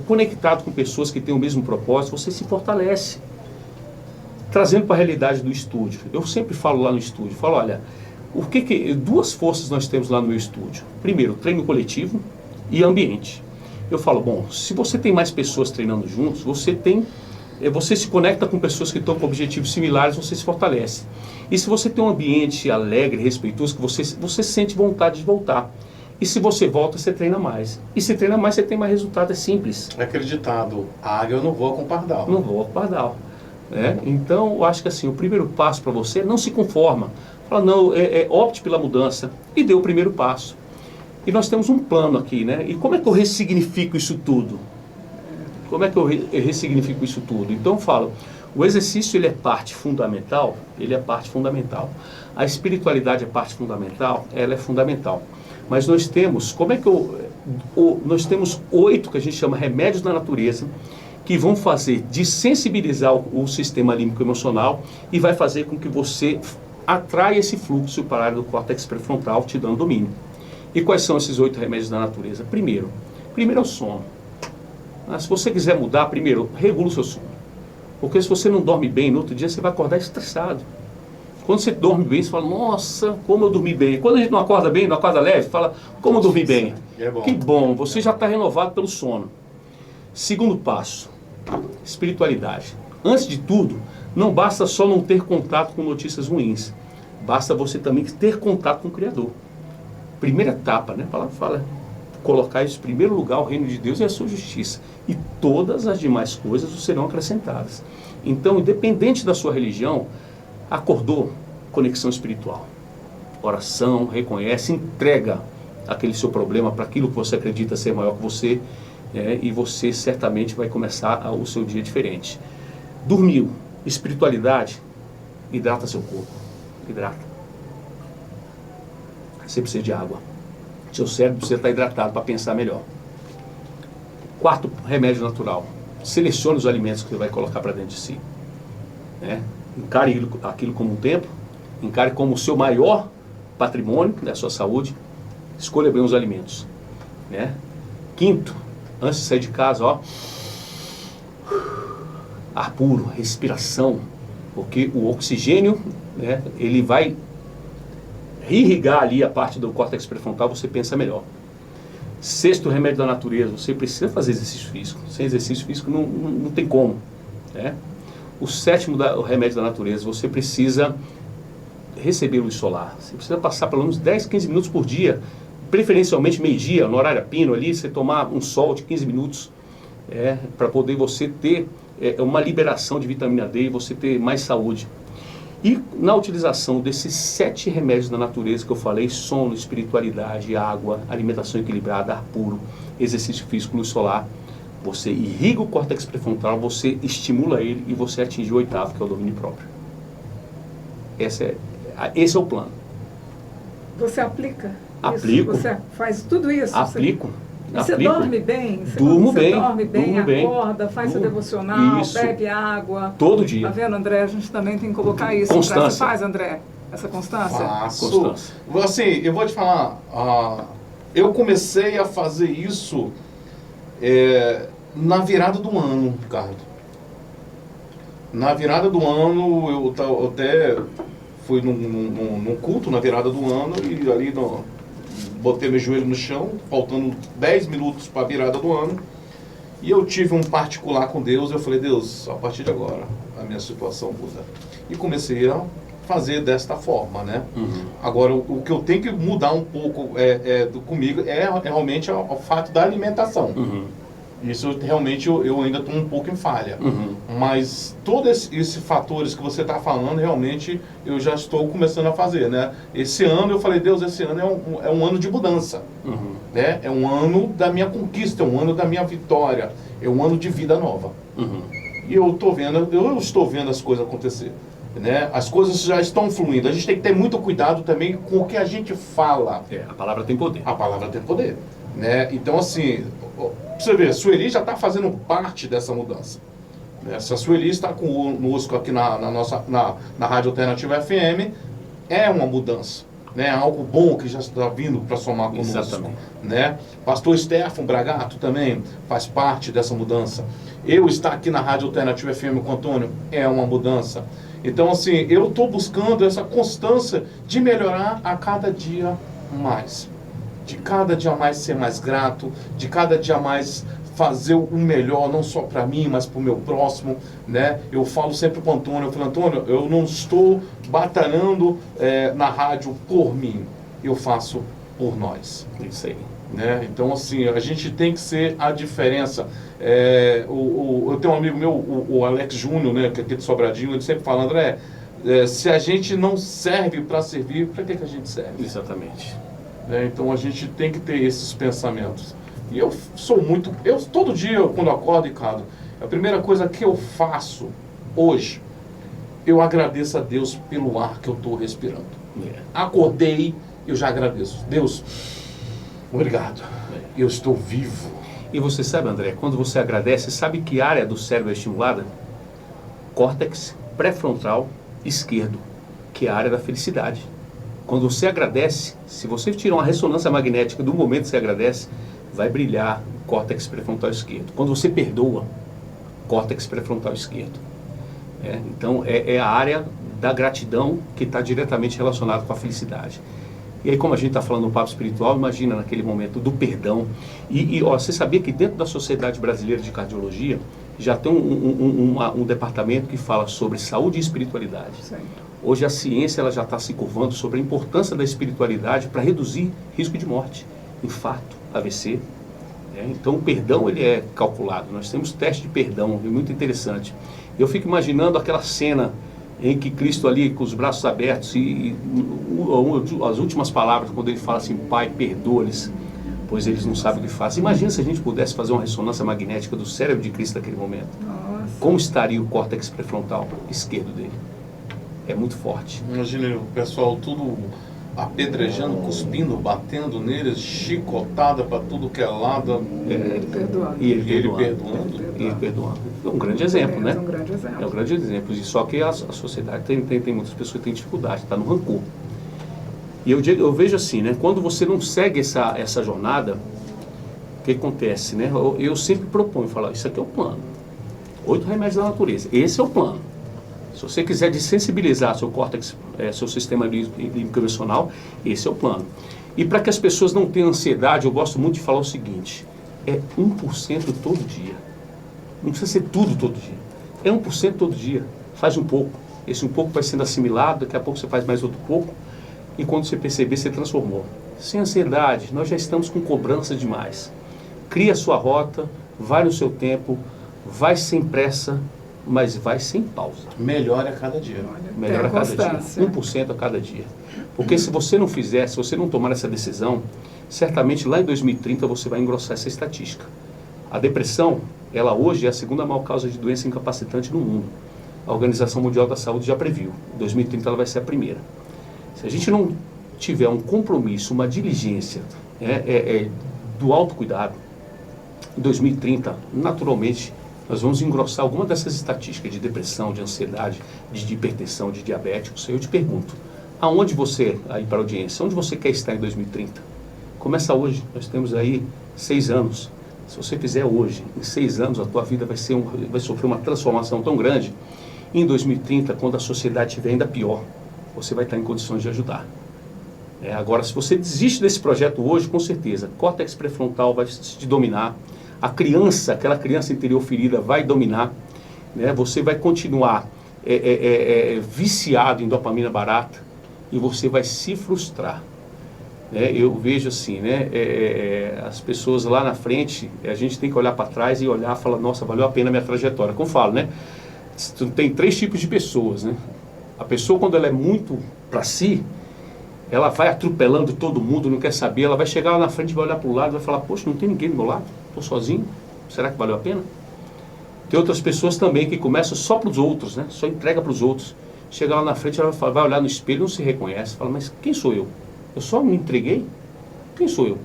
conectado com pessoas que têm o mesmo propósito, você se fortalece. Trazendo para a realidade do estúdio, eu sempre falo lá no estúdio, olha, duas forças nós temos lá no meu estúdio. Primeiro, treino coletivo e ambiente. Eu falo, bom, se você tem mais pessoas treinando juntos, você se conecta com pessoas que estão com objetivos similares, você se fortalece. E se você tem um ambiente alegre, respeitoso, que você sente vontade de voltar. E se você volta, você treina mais. E se treina mais, você tem mais resultado, é simples. É aquele ditado, águia não voa com pardal. Não voa com pardal. Então, eu acho que assim, o primeiro passo para você não se conforma. Fala, não, opte pela mudança e dê o primeiro passo. E nós temos um plano aqui, né? E como é que eu ressignifico isso tudo? Como é que eu ressignifico isso tudo? Então, eu falo, o exercício ele é parte fundamental, A espiritualidade é parte fundamental, ela é fundamental. Mas nós temos, nós temos 8 que a gente chama remédios da natureza, que vão fazer desensibilizar o sistema límbico-emocional e vai fazer com que você atraia esse fluxo para a área do córtex pré-frontal, te dando domínio. E quais são esses 8 remédios da natureza? Primeiro é o sono. Se você quiser mudar, primeiro, regula o seu sono. Porque se você não dorme bem, no outro dia você vai acordar estressado. Quando você dorme bem, você fala, nossa, como eu dormi bem. Quando a gente não acorda bem, não acorda leve, fala, como eu dormi bem. Que bom, você já está renovado pelo sono. Segundo passo, espiritualidade. Antes de tudo, não basta só não ter contato com notícias ruins. Basta você também ter contato com o Criador. Primeira etapa, né? Fala, colocar isso em primeiro lugar, o reino de Deus e a sua justiça. E todas as demais coisas serão acrescentadas. Então, independente da sua religião, acordou, conexão espiritual. Oração, reconhece, entrega aquele seu problema para aquilo que você acredita ser maior que você, e você certamente vai começar o seu dia diferente. Dormiu, espiritualidade, hidrata seu corpo, hidrata. Você precisa de água. Seu cérebro precisa estar hidratado para pensar melhor. 4, remédio natural. Selecione os alimentos que você vai colocar para dentro de si. Encare aquilo como um templo, encare como o seu maior patrimônio da sua saúde. Escolha bem os alimentos. 5º, antes de sair de casa, ar puro, respiração, porque o oxigênio, ele vai irrigar ali a parte do córtex pré-frontal, você pensa melhor. 6º, remédio da natureza, você precisa fazer exercício físico. Sem exercício físico não tem como. O 7º, o remédio da natureza, você precisa receber luz solar. Você precisa passar pelo menos 10, 15 minutos por dia, preferencialmente meio-dia, no horário pino ali, você tomar um sol de 15 minutos, para poder você ter uma liberação de vitamina D e você ter mais saúde. E na utilização desses 7 remédios da natureza que eu falei, sono, espiritualidade, água, alimentação equilibrada, ar puro, exercício físico, luz solar, você irriga o córtex pré-frontal, você estimula ele e você atinge o 8º, que é o domínio próprio. Esse é o plano. Você aplica? Aplico. Isso? Você faz tudo isso? Aplico. Você dorme bem? Durmo bem. Dorme bem, acorda, faz seu devocional, isso. Bebe água. Todo dia. Tá vendo, André? A gente também tem que colocar isso. Constância. Você faz, André, essa constância? Faço. Constância. Assim, eu vou te falar, eu comecei a fazer isso na virada do ano, Ricardo. Na virada do ano, eu até fui num culto na virada do ano e ali botei meu joelho no chão, faltando 10 minutos para a virada do ano. E eu tive um particular com Deus, eu falei, Deus, a partir de agora, a minha situação muda. E comecei a fazer desta forma, né? Agora, o que eu tenho que mudar um pouco comigo é realmente o fato da alimentação. Isso realmente eu ainda estou um pouco em falha. Mas todos esses fatores que você está falando, realmente eu já estou começando a fazer, né? Esse ano eu falei, Deus, esse ano é um ano de mudança. Né? É um ano da minha conquista, é um ano da minha vitória, é um ano de vida nova. E eu estou vendo as coisas acontecer. Né? As coisas já estão fluindo. A gente tem que ter muito cuidado também com o que a gente fala. A palavra tem poder. A palavra tem poder. Né? Então, assim, você vê, a Sueli já está fazendo parte dessa mudança. Né? Se a Sueli está conosco aqui na Rádio Alternativa FM, é uma mudança. Né? Algo bom que já está vindo para somar conosco. Exatamente. Né? Pastor Stefan Bragato também faz parte dessa mudança. Eu estar aqui na Rádio Alternativa FM com o Antônio é uma mudança. Então, assim, eu estou buscando essa constância de melhorar a cada dia mais. De cada dia mais ser mais grato, de cada dia mais fazer o melhor, não só para mim, mas para o meu próximo, né? Eu falo sempre para o Antônio, Antônio, eu não estou batalhando na rádio por mim, eu faço por nós. Isso aí. Né? Então, assim, a gente tem que ser a diferença. Eu tenho um amigo meu, o Alex Júnior, né, que é aqui de Sobradinho, ele sempre fala, André, se a gente não serve para servir, para que a gente serve? Exatamente. Então a gente tem que ter esses pensamentos. E eu todo dia, quando acordo, Ricardo, a primeira coisa que eu faço hoje, eu agradeço a Deus pelo ar que eu estou respirando. Acordei, eu já agradeço. Deus, obrigado. Eu estou vivo. E você sabe, André, quando você agradece, sabe que área do cérebro é estimulada? Córtex pré-frontal esquerdo, que é a área da felicidade. Quando você agradece, se você tirar uma ressonância magnética do momento que você agradece, vai brilhar o córtex pré-frontal esquerdo. Quando você perdoa, córtex pré-frontal esquerdo. Então, é a área da gratidão que está diretamente relacionada com a felicidade. E aí, como a gente está falando no papo espiritual, imagina naquele momento do perdão. Você sabia que dentro da Sociedade Brasileira de Cardiologia já tem um departamento que fala sobre saúde e espiritualidade. Sim. Hoje a ciência ela já está se curvando sobre a importância da espiritualidade para reduzir risco de morte, infarto, AVC. Então o perdão ele é calculado. Nós temos teste de perdão, é muito interessante. Eu fico imaginando aquela cena em que Cristo ali com os braços abertos e as últimas palavras quando ele fala assim, Pai, perdoa-lhes, pois eles não sabem o que fazem. Imagina se a gente pudesse fazer uma ressonância magnética do cérebro de Cristo naquele momento. Nossa. Como estaria o córtex pré-frontal esquerdo dele? É muito forte. Imagina o pessoal tudo apedrejando, cuspindo, batendo neles, chicotada para tudo que é lado. Ele perdoando. E ele perdoando. É um grande exemplo, né? É um grande exemplo. É um grande exemplo. E só que a sociedade tem muitas pessoas que têm dificuldade, está no rancor. E eu vejo assim, né? Quando você não segue essa jornada, o que acontece, né? Eu sempre proponho, falar, isso aqui é o plano. 8 remédios da natureza. Esse é o plano. Se você quiser desensibilizar seu córtex, seu sistema límbico emocional, esse é o plano. E para que as pessoas não tenham ansiedade, eu gosto muito de falar o seguinte, é 1% todo dia. Não precisa ser tudo todo dia. É 1% todo dia. Faz um pouco. Esse um pouco vai sendo assimilado, daqui a pouco você faz mais outro pouco, e quando você perceber, você transformou. Sem ansiedade, nós já estamos com cobrança demais. Cria a sua rota, vai no seu tempo, vai sem pressa, mas vai sem pausa. Melhora a cada dia. Melhora a cada dia. 1% a cada dia. Porque se você não fizer, se você não tomar essa decisão, certamente lá em 2030 você vai engrossar essa estatística. A depressão, ela hoje é a segunda maior causa de doença incapacitante no mundo. A Organização Mundial da Saúde já previu. Em 2030 ela vai ser a primeira. Se a gente não tiver um compromisso, uma diligência do autocuidado, em 2030, naturalmente, nós vamos engrossar alguma dessas estatísticas de depressão, de ansiedade, de hipertensão, de diabéticos. Eu te pergunto, aonde você, aí para a audiência, onde você quer estar em 2030? Começa hoje, nós temos aí 6 anos. Se você fizer hoje, em 6 anos, a tua vida vai sofrer uma transformação tão grande. Em 2030, quando a sociedade estiver ainda pior, você vai estar em condições de ajudar. Agora, se você desiste desse projeto hoje, com certeza, córtex pré-frontal vai te dominar, a criança, aquela criança interior ferida vai dominar, né? Você vai continuar viciado em dopamina barata e você vai se frustrar. Eu vejo assim, né? As pessoas lá na frente, a gente tem que olhar para trás e olhar e falar, nossa, valeu a pena a minha trajetória. Como eu falo, né? Tem 3 tipos de pessoas, né? A pessoa, quando ela é muito para si, ela vai atropelando todo mundo, não quer saber, ela vai chegar lá na frente, vai olhar para o lado e vai falar, poxa, não tem ninguém do meu lado, estou sozinho, será que valeu a pena? Tem outras pessoas também que começam só para os outros, né? Só entrega para os outros. Chega lá na frente, ela vai olhar no espelho e não se reconhece, fala, mas quem sou eu? Eu só me entreguei? Quem sou eu?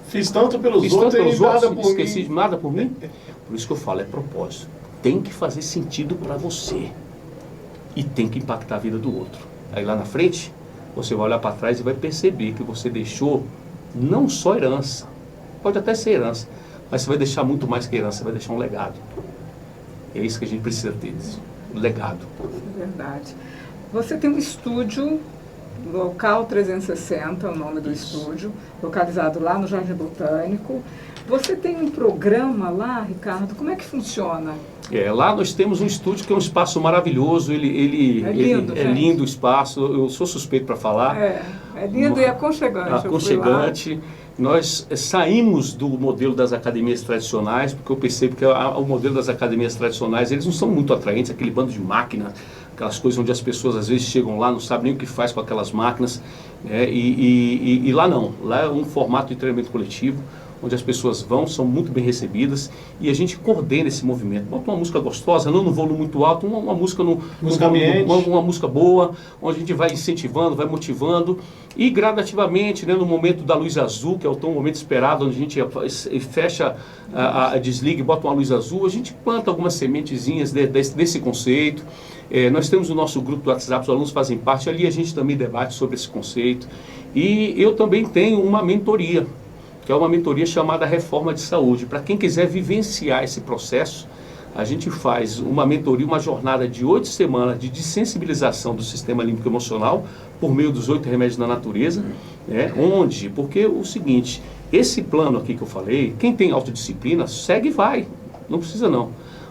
Fiz tanto pelos outros e nada por esqueci mim. Nada por mim? Por isso que eu falo, é propósito. Tem que fazer sentido para você. E tem que impactar a vida do outro. Aí lá na frente, você vai olhar para trás e vai perceber que você deixou não só herança, pode até ser herança, mas você vai deixar muito mais que herança, você vai deixar um legado. É isso que a gente precisa ter, um legado. É verdade. Você tem um estúdio, Local 360, é o nome do estúdio, localizado lá no Jardim Botânico. Você tem um programa lá, Ricardo, como é que funciona? Lá nós temos um estúdio que é um espaço maravilhoso, é lindo o espaço, eu sou suspeito para falar. É lindo e aconchegante. Aconchegante. Nós saímos do modelo das academias tradicionais, porque eu percebo que o modelo das academias tradicionais, eles não são muito atraentes, aquele bando de máquina, aquelas coisas onde as pessoas às vezes chegam lá, não sabem nem o que faz com aquelas máquinas, e lá não, lá é um formato de treinamento coletivo, onde as pessoas vão, são muito bem recebidas e a gente coordena esse movimento. Bota uma música gostosa, não no volume muito alto, uma música uma música boa, onde a gente vai incentivando, vai motivando e gradativamente, né, no momento da luz azul, que é o tão momento esperado, onde a gente fecha, desliga e bota uma luz azul, a gente planta algumas sementezinhas desse conceito. Nós temos o nosso grupo do WhatsApp, os alunos fazem parte, ali a gente também debate sobre esse conceito. E eu também tenho uma mentoria, que é uma mentoria chamada Reforma de Saúde. Para quem quiser vivenciar esse processo, a gente faz uma mentoria, uma jornada de 8 semanas de sensibilização do sistema límbico emocional por meio dos 8 remédios da natureza, onde, porque o seguinte, esse plano aqui que eu falei, quem tem autodisciplina, segue e vai, não precisa não.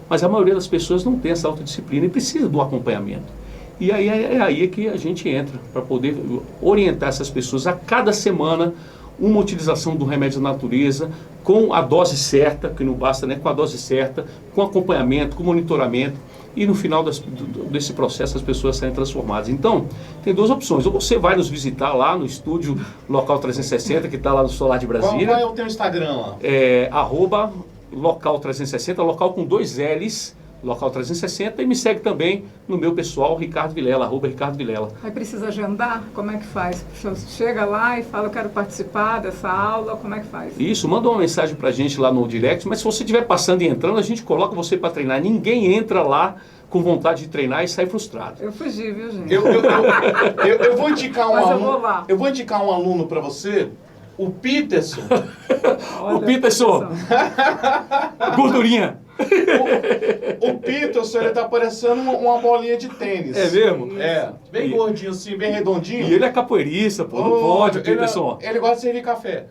Mas a maioria das pessoas não tem essa autodisciplina e precisa do acompanhamento. E aí é aí que a gente entra, para poder orientar essas pessoas a cada semana, uma utilização do remédio da natureza com a dose certa, que não basta, né, com a dose certa, com acompanhamento, com monitoramento, e no final desse processo as pessoas saem transformadas. Então, tem 2 opções, ou você vai nos visitar lá no estúdio Local 360, que está lá no Solar de Brasília. Qual é o teu Instagram lá? @Local 360, local com 2 L's, Local 360, e me segue também no meu pessoal, Ricardo Vilela, @Ricardo Vilela. Aí precisa agendar? Como é que faz? Chega lá e fala, eu quero participar dessa aula, como é que faz? Isso, manda uma mensagem pra gente lá no direct, mas se você estiver passando e entrando, a gente coloca você para treinar. Ninguém entra lá com vontade de treinar e sai frustrado. Eu fugi, viu, gente? Eu vou indicar um Mas aluno. eu vou lá. Eu vou indicar um aluno para você, o Peterson. O Peterson, gordurinha. O Peterson, ele tá parecendo uma bolinha de tênis. É mesmo? Bem gordinho assim, bem redondinho. E ele é capoeirista, pô, não pode, Peterson. Ele gosta de servir café.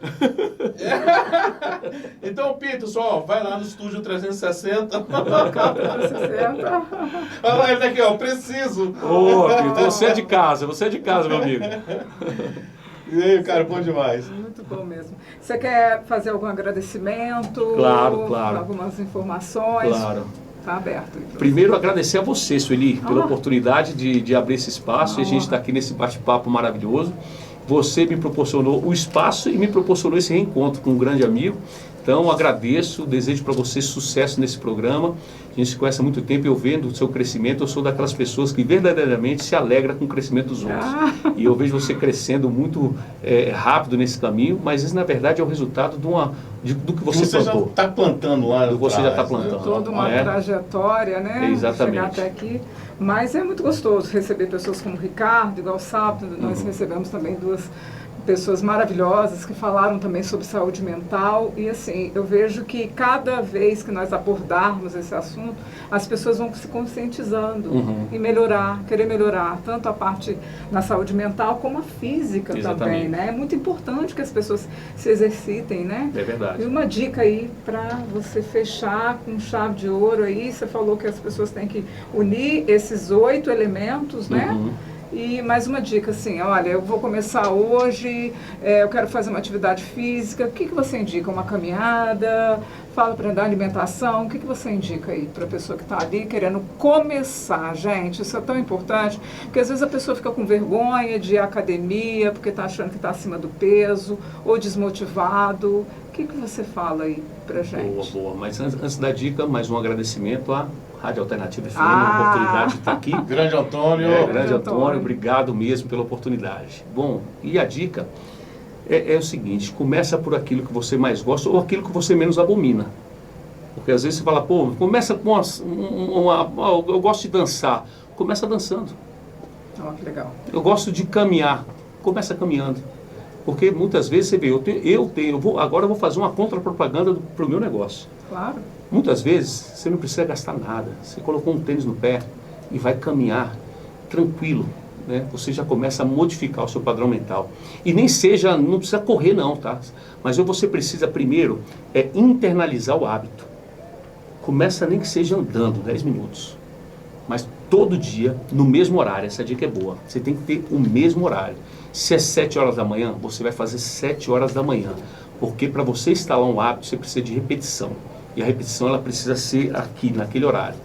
Então, Peterson, vai lá no estúdio 360. Olha lá, ele tá aqui, preciso. Ô, Peterson, você é de casa, meu amigo. E aí, cara, bom demais. Muito bom mesmo. Você quer fazer algum agradecimento? Claro. Algumas informações? Claro. Está aberto. Primeiro, agradecer a você, Sueli, pela oportunidade de abrir esse espaço e a gente está aqui nesse bate-papo maravilhoso. Você me proporcionou o espaço e me proporcionou esse reencontro com um grande amigo. Então, agradeço, desejo para você sucesso nesse programa. A gente se conhece há muito tempo, eu vendo o seu crescimento, eu sou daquelas pessoas que verdadeiramente se alegra com o crescimento dos outros. E eu vejo você crescendo muito rápido nesse caminho, mas isso, na verdade, é o resultado do que você plantou. Já está plantando lá. Você já está plantando. Toda uma trajetória, né? Exatamente. Chegar até aqui. Mas é muito gostoso receber pessoas como o Ricardo, igual o sábado, nós recebemos também 2 pessoas maravilhosas que falaram também sobre saúde mental e assim, eu vejo que cada vez que nós abordarmos esse assunto, as pessoas vão se conscientizando e querer melhorar, tanto a parte na saúde mental como a física também, né? É muito importante que as pessoas se exercitem, né? É verdade. E uma dica aí para você fechar com chave de ouro aí, você falou que as pessoas têm que unir esses 8 elementos, né? E mais uma dica, assim, olha, eu vou começar hoje, eu quero fazer uma atividade física, o que você indica? Uma caminhada? Fala para dar alimentação, o que você indica aí para a pessoa que está ali querendo começar, gente? Isso é tão importante, porque às vezes a pessoa fica com vergonha de ir à academia, porque está achando que está acima do peso, ou desmotivado. O que você fala aí para gente? Boa. Mas antes da dica, mais um agradecimento à Rádio Alternativa FM, a oportunidade de estar aqui. Grande Antônio. Grande Antônio, obrigado mesmo pela oportunidade. Bom, e a dica é o seguinte, começa por aquilo que você mais gosta ou aquilo que você menos abomina. Porque às vezes você fala, pô, começa com eu gosto de dançar. Começa dançando. Que legal. Eu gosto de caminhar. Começa caminhando. Porque muitas vezes você vê, agora eu vou fazer uma contrapropaganda para o meu negócio. Claro. Muitas vezes você não precisa gastar nada. Você colocou um tênis no pé e vai caminhar tranquilo. Né? Você já começa a modificar o seu padrão mental. E não precisa correr não, tá? Mas você precisa primeiro internalizar o hábito. Começa nem que seja andando 10 minutos. Mas todo dia, no mesmo horário. Essa dica é boa. Você tem que ter o mesmo horário. Se é 7 horas da manhã, você vai fazer 7 horas da manhã. Porque para você instalar um hábito, você precisa de repetição. E a repetição ela precisa ser aqui, naquele horário.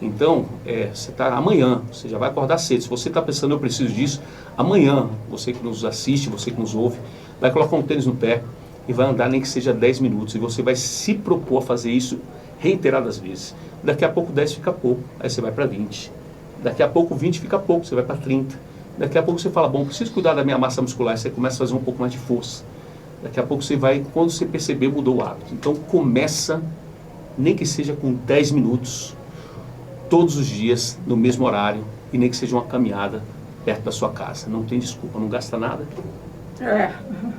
Então, você está amanhã, você já vai acordar cedo. Se você está pensando, eu preciso disso, amanhã, você que nos assiste, você que nos ouve, vai colocar um tênis no pé e vai andar nem que seja 10 minutos. E você vai se propor a fazer isso reiteradas vezes. Daqui a pouco 10 fica pouco, aí você vai para 20. Daqui a pouco 20 fica pouco, você vai para 30. Daqui a pouco você fala, bom, preciso cuidar da minha massa muscular, e você começa a fazer um pouco mais de força. Daqui a pouco você vai, quando você perceber, mudou o hábito. Então começa, nem que seja com 10 minutos, todos os dias, no mesmo horário, e nem que seja uma caminhada perto da sua casa. Não tem desculpa, não gasta nada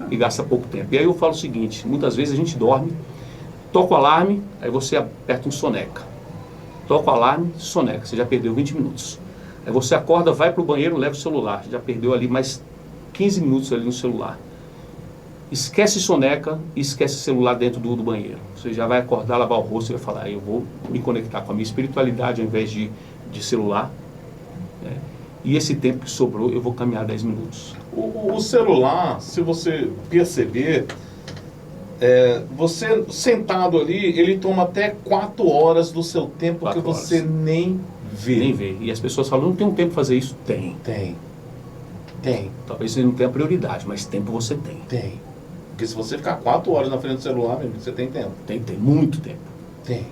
e gasta pouco tempo. E aí eu falo o seguinte, muitas vezes a gente dorme, toca o alarme, aí você aperta um soneca. Toca o alarme, soneca, você já perdeu 20 minutos. Aí você acorda, vai para o banheiro, leva o celular, já perdeu ali mais 15 minutos ali no celular. Esquece soneca e esquece o celular dentro do banheiro. Você já vai acordar, lavar o rosto e vai falar, eu vou me conectar com a minha espiritualidade ao invés de celular. Né? E esse tempo que sobrou, eu vou caminhar 10 minutos. O celular, se você perceber, você sentado ali, ele toma até 4 horas do seu tempo que você nem vê. Nem vê. E as pessoas falam, não tem um tempo para fazer isso? Tem. Talvez você não tenha prioridade, mas tempo você tem. Tem. Porque se você ficar 4 horas na frente do celular, meu amigo, você tem tempo. Tem muito tempo. Tem.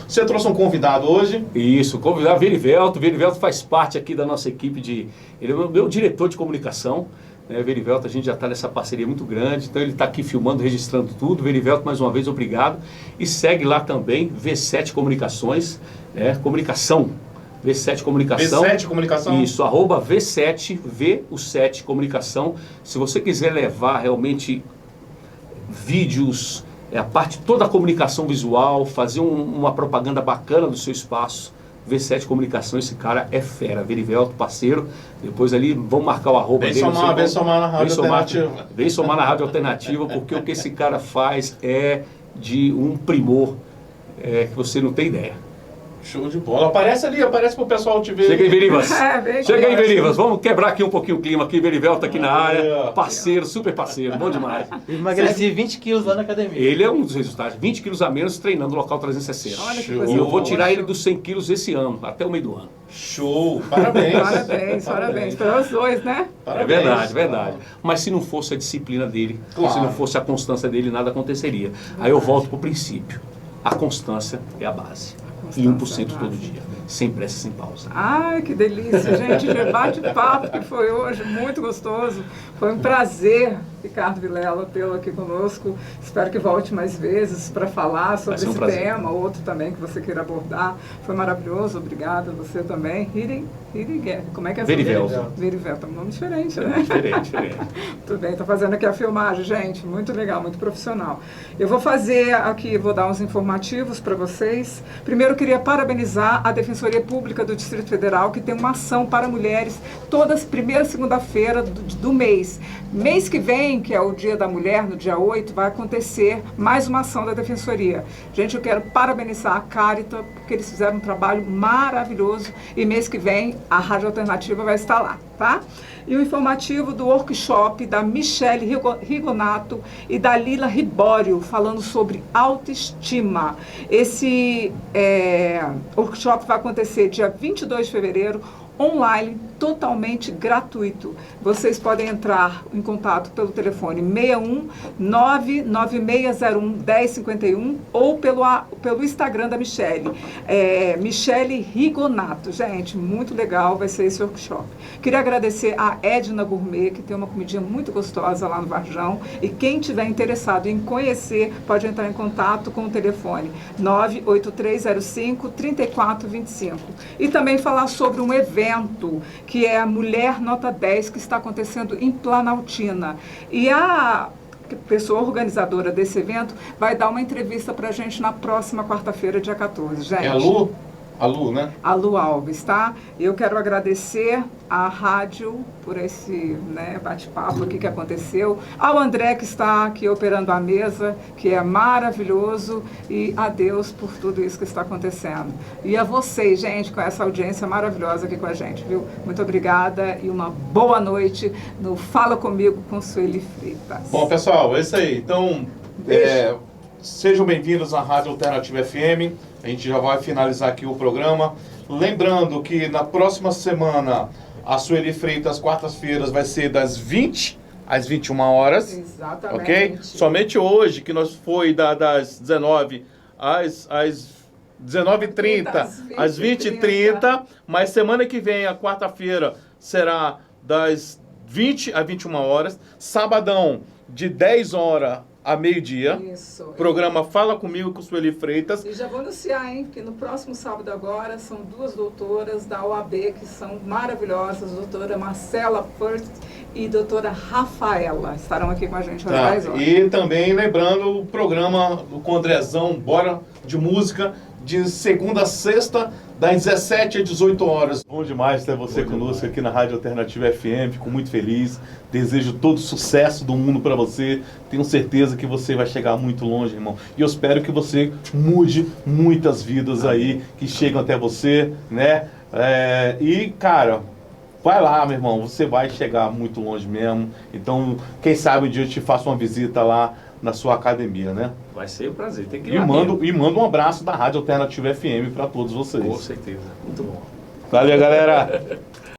Você trouxe um convidado hoje? Isso, convidado Verivelto. Verivelto faz parte aqui da nossa equipe ele é o meu diretor de comunicação. Né? Verivelto, a gente já está nessa parceria muito grande, então ele está aqui filmando, registrando tudo. Verivelto, mais uma vez, obrigado. E segue lá também, V7 Comunicações, comunicação. V7 Comunicação. V7 Comunicação? Isso, @V7, V7 Comunicação. Se você quiser levar realmente vídeos, a parte toda a comunicação visual, fazer uma propaganda bacana do seu espaço, V7 Comunicação, esse cara é fera. Verivelto, parceiro. Depois ali, vamos marcar o arroba dele. Vem somar na Rádio Alternativa. Vem somar na Rádio Alternativa, porque o que esse cara faz é de um primor que você não tem ideia. Show de bola. Aparece ali, aparece pro pessoal te ver. Chega aí, Verivas. Chega aí, Verivas. Vamos quebrar aqui um pouquinho o clima aqui. Verivelto aqui na área. Parceiro, super parceiro. Bom demais. Emagreci 20 quilos lá na academia. Ele é um dos resultados. 20 quilos a menos treinando no local 360. Olha que e eu vou tirar ele dos 100 quilos esse ano, até o meio do ano. Show. Parabéns. Parabéns. Para os dois, né? Parabéns. É verdade. Mas se não fosse a disciplina dele, claro, se não fosse a constância dele, nada aconteceria. Aí eu volto pro princípio. A constância é a base. E 1% todo dia. Sem pressa, sem pausa. Ai, que delícia, gente, de bate-papo que foi hoje, muito gostoso. Foi um prazer, Ricardo Vilela, tê-lo aqui conosco. Espero que volte mais vezes para falar sobre esse tema, outro também que você queira abordar. Foi maravilhoso, obrigada, você também. Como é que é essa Verivel. Verivel, tá um nome diferente, né? Diferente. Muito bem, estou fazendo aqui a filmagem, gente, muito legal, muito profissional. Eu vou fazer aqui, vou dar uns informativos para vocês. Primeiro, eu queria parabenizar a Defensoria Pública do Distrito Federal, que tem uma ação para mulheres todas primeira segunda-feira do mês. Mês que vem, que é o Dia da Mulher, no dia 8, vai acontecer mais uma ação da Defensoria. Gente, eu quero parabenizar a Carita, porque eles fizeram um trabalho maravilhoso e mês que vem a Rádio Alternativa vai estar lá, tá? E o informativo do workshop da Michele Rigonato e da Lila Ribório, falando sobre autoestima. Esse workshop vai acontecer dia 22 de fevereiro, online, totalmente gratuito. Vocês podem entrar em contato pelo telefone 61 99601 1051 ou pelo Instagram da Michele, Michele Rigonato. Gente, muito legal vai ser esse workshop. Queria agradecer a Edna Gourmet, que tem uma comidinha muito gostosa lá no Varjão, e quem tiver interessado em conhecer, pode entrar em contato com o telefone 98305 3425. E também falar sobre um evento que é a Mulher Nota 10, que está acontecendo em Planaltina. E a pessoa organizadora desse evento vai dar uma entrevista para a gente na próxima quarta-feira, dia 14. Gente, É a Lu? A Lu, né? A Lu Alves, tá? Eu quero agradecer à rádio por esse bate-papo aqui que aconteceu, ao André que está aqui operando a mesa, que é maravilhoso, e a Deus por tudo isso que está acontecendo. E a vocês, gente, com essa audiência maravilhosa aqui com a gente, viu? Muito obrigada e uma boa noite no Fala Comigo com Sueli Freitas. Bom, pessoal, é isso aí. Então, sejam bem-vindos à Rádio Alternativa FM. A gente já vai finalizar aqui o programa. Lembrando que na próxima semana, a Sueli Freitas, quartas-feiras, vai ser das 20 às 21 horas. Exatamente. Ok? Somente hoje, que nós foi das 19 às 19h30, às 20h30. Mas semana que vem, a quarta-feira, será das 20 às 21 horas. Sabadão, de 10 horas a meio-dia. Isso. Programa Fala Comigo com Sueli Freitas. E já vou anunciar, hein, que no próximo sábado agora são duas doutoras da OAB que são maravilhosas, doutora Marcela First e doutora Rafaela. Estarão aqui com a gente às 10 horas. E também lembrando o programa com o Andrezão, Bora de Música, de segunda a sexta, das 17 às 18 horas. Bom demais ter você conosco aqui na Rádio Alternativa FM, fico muito feliz. Desejo todo o sucesso do mundo para você. Tenho certeza que você vai chegar muito longe, irmão. E eu espero que você mude muitas vidas aí que chegam até você, né? E, cara, vai lá, meu irmão, você vai chegar muito longe mesmo. Então, quem sabe um dia eu te faço uma visita lá na sua academia, né? Vai ser um prazer. Tem que ir E lá mando um abraço da Rádio Alternativa FM para todos vocês. Com certeza. Muito bom. Valeu, galera!